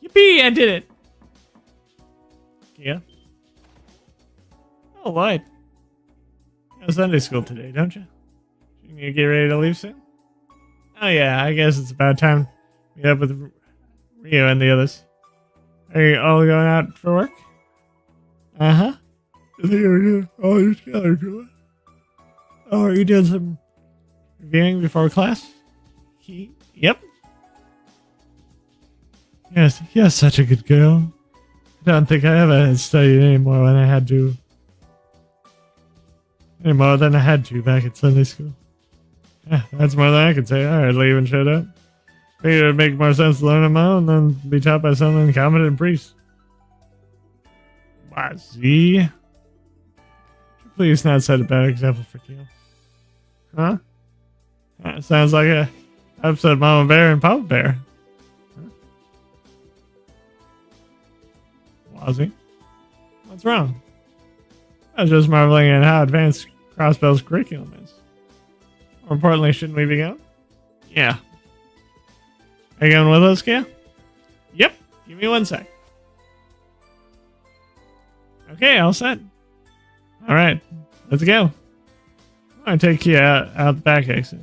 [SPEAKER 3] Yippee! I did it! Yeah? Oh, what? You have Sunday school today, don't you? You need to get ready to leave soon? Oh yeah, I guess it's about time to meet up with Rio and the others. Are you all going out for work? Uh-huh. I think we're doing all your together. Oh, are you doing some reviewing before class? Yep. Yes, you're such a good girl. I don't think I ever studied any more than I had to. Any more than I had to back at Sunday school. Yeah, that's more than I could say. I hardly even showed up. Figured it would make more sense to learn them all and then be taught by some incompetent priest. Why, see? Please not set a bad example for Keel. Huh? That sounds like a episode of Mama Bear and Papa Bear. Huh? Wazzy? What's wrong? I was just marveling at how advanced Crossbell's curriculum is. More importantly, shouldn't we be going? Yeah. Are you going with us, Kale? Yep. Give me 1 sec. Okay, all set. Alright, let's go. I'm going to take you out the back exit.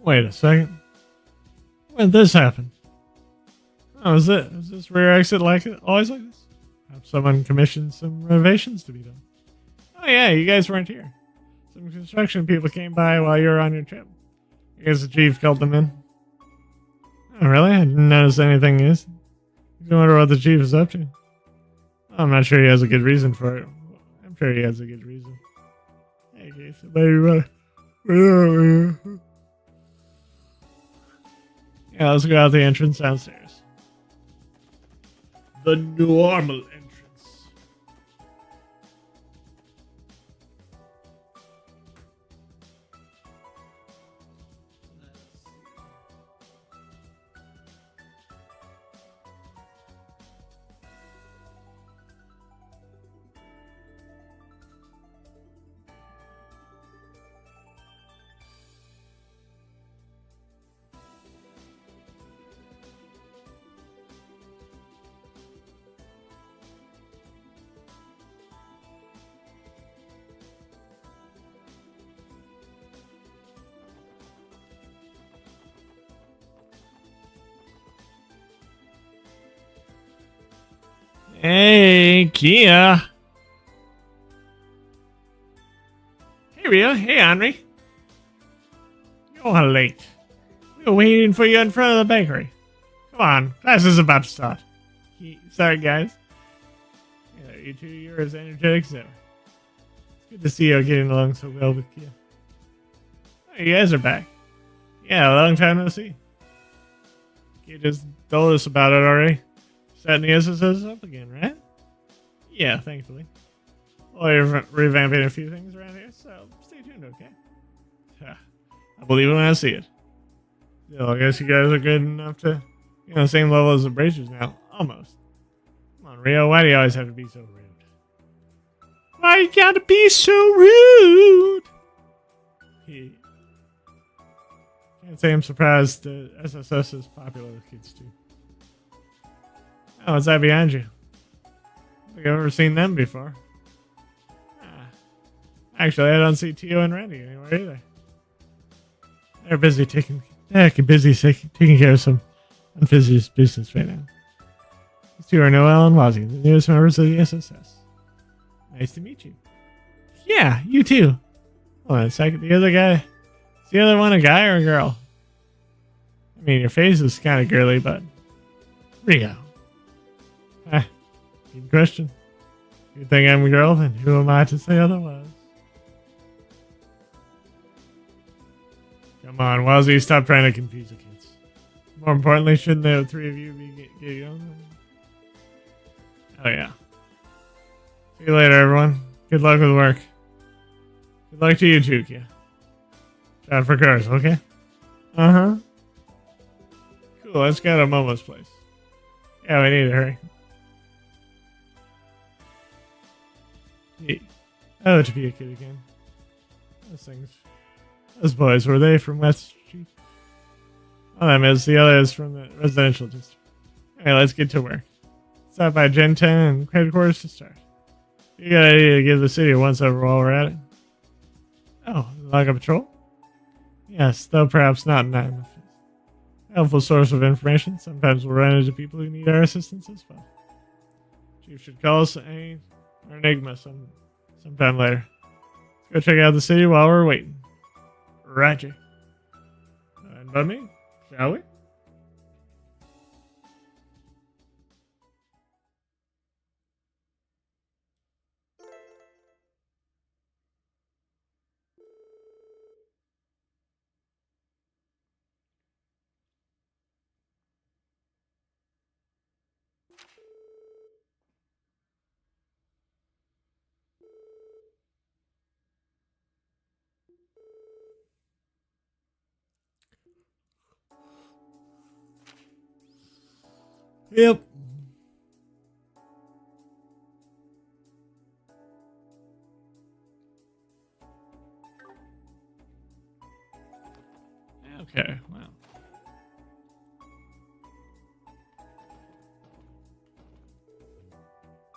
[SPEAKER 3] Wait a second. When did this happen? Oh, is this rear exit always like this? Have someone commissioned some renovations to be done. Oh yeah, you guys weren't here. Some construction people came by while you were on your trip. I guess the chief called them in. Oh, really? I didn't notice anything is. I wonder what the chief is up to. I'm not sure he has a good reason for it. I'm sure he has a good reason. Hey, Keith, maybe, yeah, let's go out the entrance downstairs.
[SPEAKER 1] The normal entrance.
[SPEAKER 3] Hey, Kia. Hey, Rio. Hey, Henry. You're late. We were waiting for you in front of the bakery. Come on, class is about to start. Sorry, guys. Yeah, you two, you're as energetic as ever. It's good to see you getting along so well with Kia. Oh, you guys are back. Yeah, a long time no see. Kia just told us about it already. Setting the SSS up again, right? Yeah, thankfully. Well, you're revamping a few things around here, so stay tuned, okay? I believe it when I see it. Still, I guess you guys are good enough to, same level as the Bracers now. Almost. Come on, Rio, why do you always have to be so rude? Why you gotta be so rude? Can't say I'm surprised the SSS is popular with kids, too. Oh, what's that behind you? I think I've ever seen them before. Actually, I don't see Tio and Randy anywhere either. They're busy taking care of some unfinished business right now. These two are Noel and Wazzy, the newest members of the SSS. Nice to meet you. Yeah, you too. Hold on a second. The other guy, is the other one a guy or a girl? I mean, your face is kind of girly, but Rio. Good question. You think I'm a girl, then who am I to say otherwise? Come on, Wazzy, stop trying to confuse the kids. More importantly, shouldn't the three of you be getting on? Oh, yeah. See you later, everyone. Good luck with work. Good luck to you too, Kia. Shot for cars, okay? Uh-huh. Cool, let's go to Momo's place. Yeah, we need to hurry. Oh, to be a kid again. Those boys, were they from West Street? One of them is, the other is from the residential district. Alright, let's get to work. Stop by Gen 10 and headquarters to start. You got an idea to give the city a once-over while we're at it? Oh, like a patrol? Yes, though perhaps not an helpful source of information. Sometimes we'll run into people who need our assistance as well. Chief should call us an enigma sometime later. Let's go check out the city while we're waiting. Roger. And by me, shall we? Yep. Okay, wow.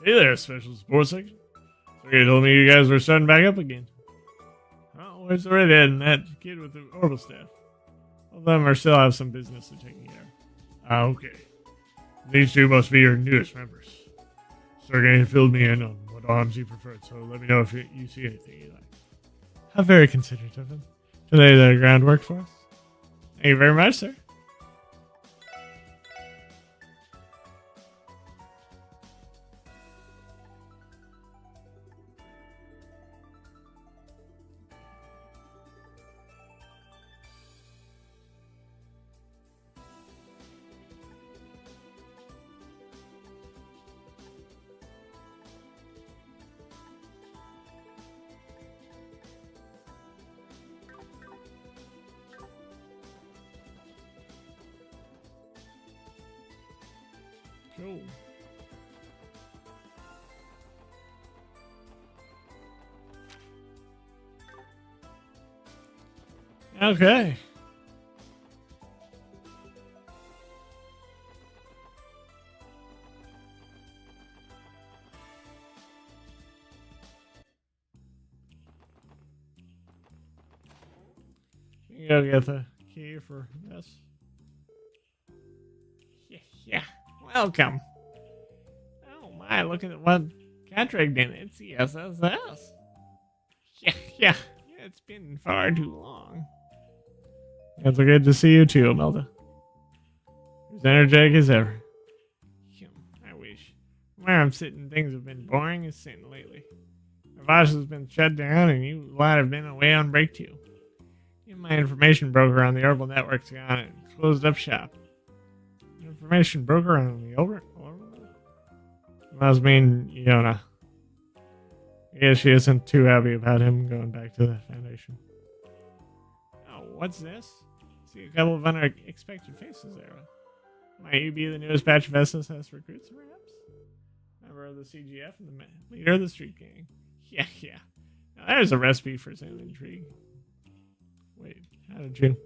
[SPEAKER 3] Hey there, Special Sports Section. So you told me you guys were starting back up again. Oh, where's the redhead and that kid with the orbital staff? All of them are still have some business to take care of. Ah, okay. These two must be your newest members. Sergey filled me in on what arms he preferred, so let me know if you see anything you like. How very considerate of him. To lay the groundwork for us.
[SPEAKER 1] Thank you very much, sir.
[SPEAKER 2] Cool.
[SPEAKER 1] Okay. You go get the key for this. Yeah. Welcome. Oh my, look at what contract in it. It's the SSS. Yeah. It's been far too long. It's good to see you too, Imelda. As energetic as ever. I wish. Where I'm sitting, things have been boring as sin lately. Ravash has been shut down, and you lot have been away on break too. Even my information broker on the Orbital Network's gone and closed up shop. Information broker on the Orbital? Must mean Yona. I guess she isn't too happy about him going back to the Foundation. Oh, what's this? See a couple of unexpected faces there. Might you be the newest batch of SSS recruits, perhaps? Member of the CGF and the leader of the street gang. Yeah. Now there's a recipe for some intrigue. Wait, how did you?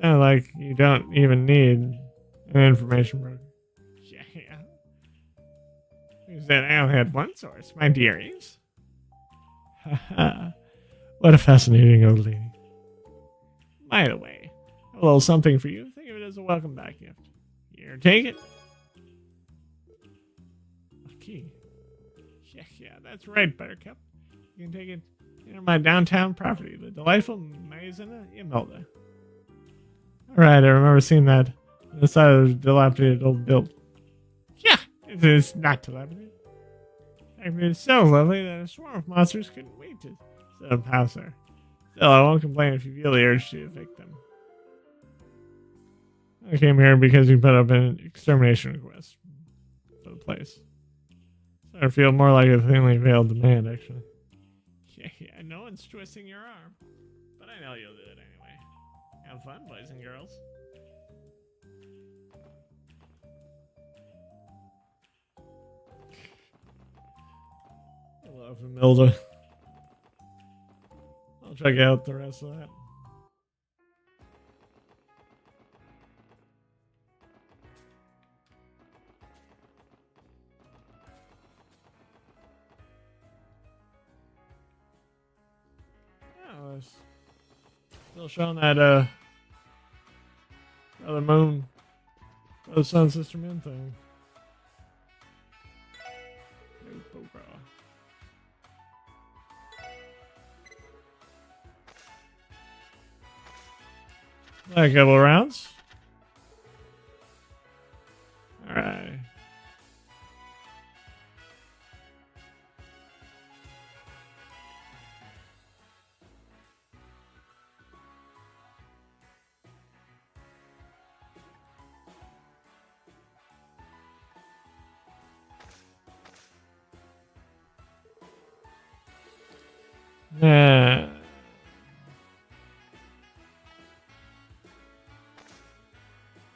[SPEAKER 1] Sound like you don't even need an information broker. Yeah. Who said I only had one source? My dearies. Haha. What a fascinating old lady. By the way, a little something for you. Think of it as a welcome back gift. Here, take it. A key. Yeah, that's right, Buttercup. You can take it into my downtown property, the delightful Maison Imelda. Alright, I remember seeing that on the side of the dilapidated old building. Yeah, it's not dilapidated. In fact, it's so lovely that a swarm of monsters couldn't wait to set up house there. Still, I won't complain if you feel the urge to evict them. I came here because you put up an extermination request for the place. So I feel more like a thinly veiled demand, actually. Yeah, no one's twisting your arm. But I know you'll do it anyway. Have fun, boys and girls. I love Imelda. I'll check out the rest of that. Oh, it's still showing that other moon, other sun, sister moon thing. A couple of rounds. All right. Yeah.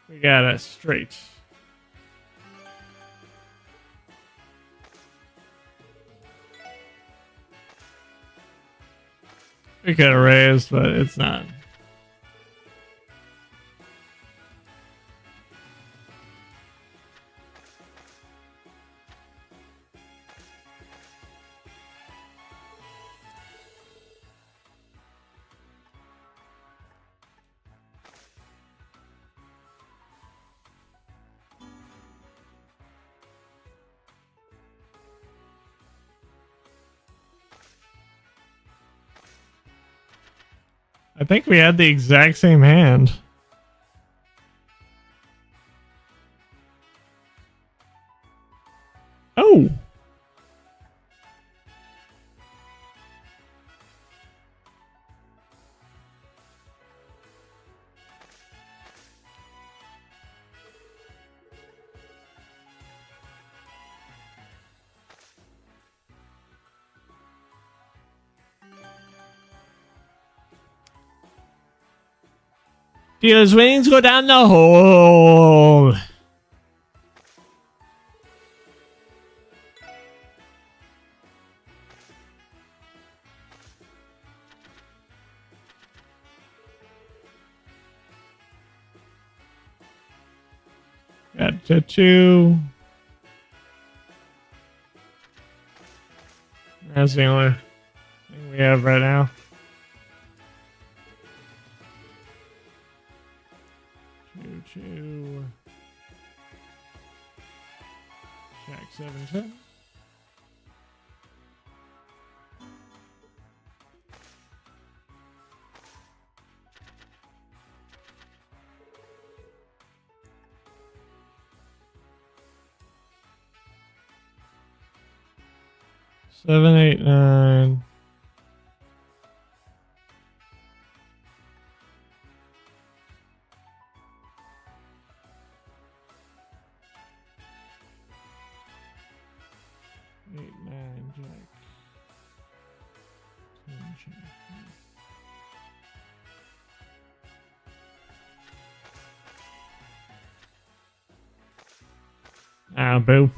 [SPEAKER 1] We got it straight. We could have raised, but it's not.
[SPEAKER 3] I think we had the exact same hand. Oh. Dealer's wings go down the hole. Got to 2. That's the only thing we have right now. 2. Jack 7-10. Seven, 8, 9. Eight, 9, Jack. 10, Jack. Ah, boo.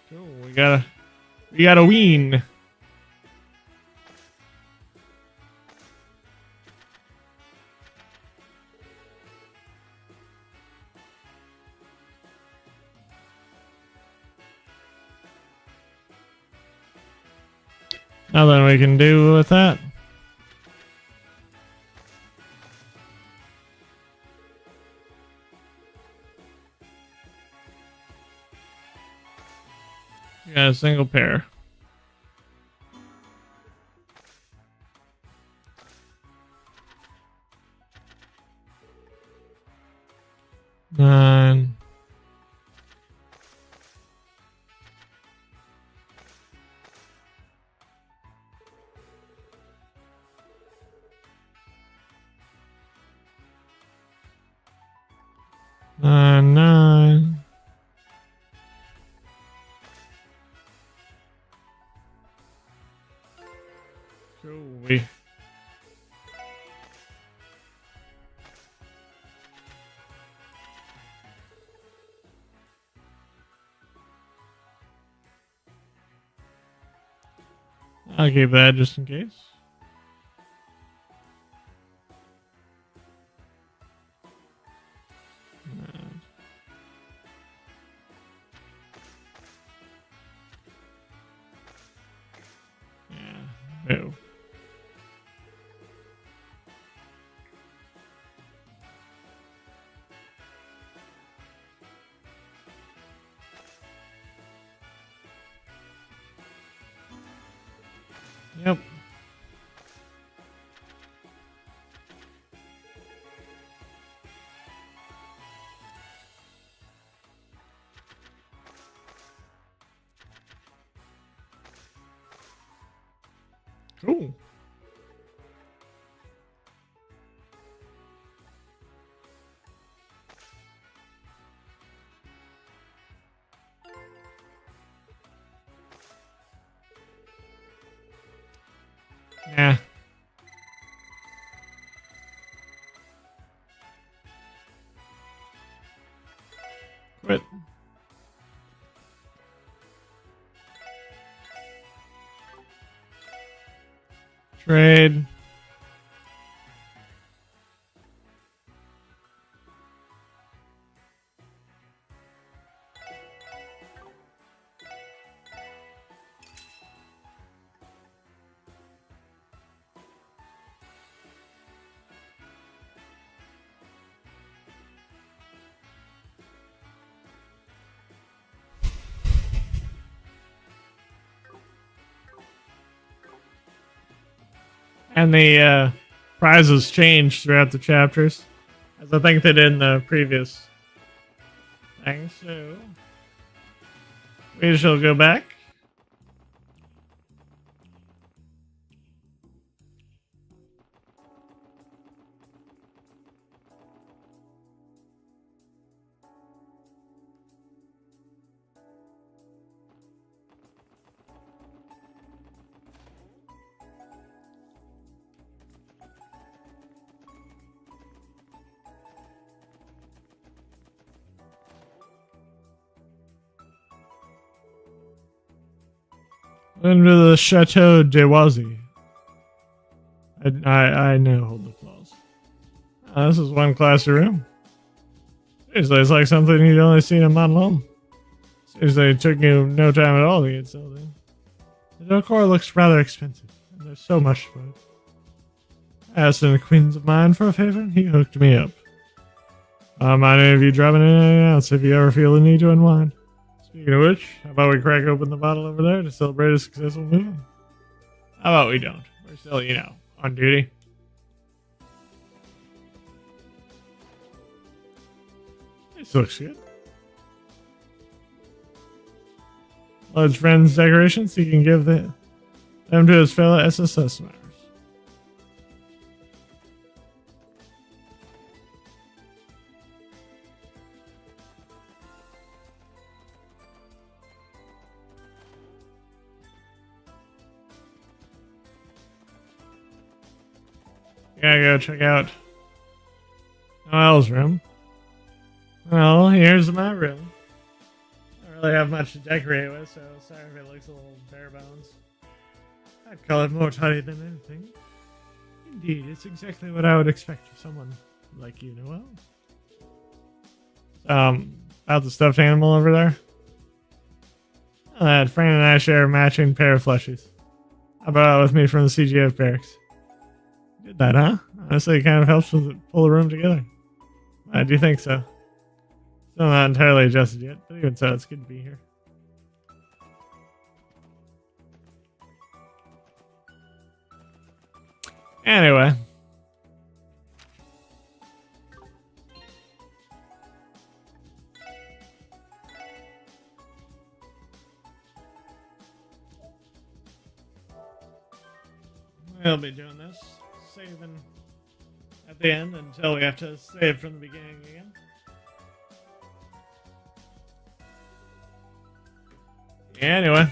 [SPEAKER 3] Cool, we got a ween. Nothing we can do with that. We got a single pair. Nine. Nine. Cool. I'll keep that just in case. Yeah. Ew. Yep. Cool. Yeah. Quit. Trade. And the prizes change throughout the chapters, as I think they did in the previous thing. So we shall go back. Into the Chateau de Wazy. I know, hold the applause. This is one classy room. Seriously, it's like something you'd only seen in Montreal. Seriously, it took you no time at all to get settled in. The decor looks rather expensive, and there's so much for it. I asked an acquaintance of mine for a favor, and he hooked me up. Mind any of you dropping in anything else if you ever feel the need to unwind? Speaking of which, how about we crack open the bottle over there to celebrate a successful movement? How about we don't? We're still, on duty. This looks good. Large friends decorations he can give them to his fellow SSS members. Gotta go check out Noel's room. Well, here's my room. I don't really have much to decorate with, so sorry if it looks a little bare bones. I'd call it more tidy than anything. Indeed, it's exactly what I would expect from someone like you, Noel. About the stuffed animal over there. Fran and I share a matching pair of plushies. I brought it with me from the CGF barracks. Did that, huh? Honestly, it kind of helps pull the room together. I do think so. Still not entirely adjusted yet, but even so, it's good to be here. Anyway. We'll be doing this. Saving at the end until we have to save from the beginning again. Anyway,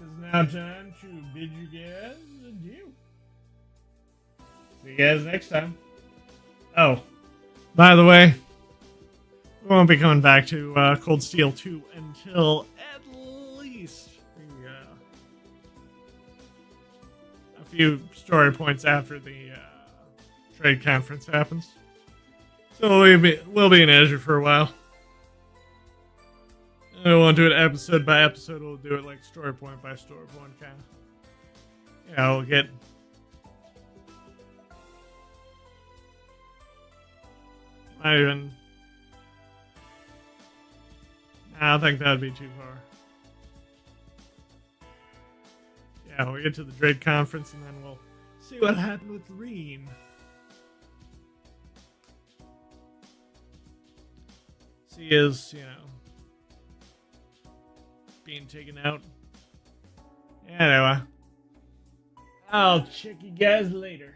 [SPEAKER 3] it's now time to bid you guys adieu. See you guys next time. Oh, by the way, we won't be coming back to Cold Steel 2 until at least a few story points after the trade conference happens. So we'll be in Azure for a while. I don't want to do it episode by episode. We'll do it like story point by story point, kind of. Yeah, we'll get. I don't think that'd be too far. Yeah, we'll get to the Drake conference and then we'll see what happened with Reem. She is, being taken out. Anyway, I'll check you guys later.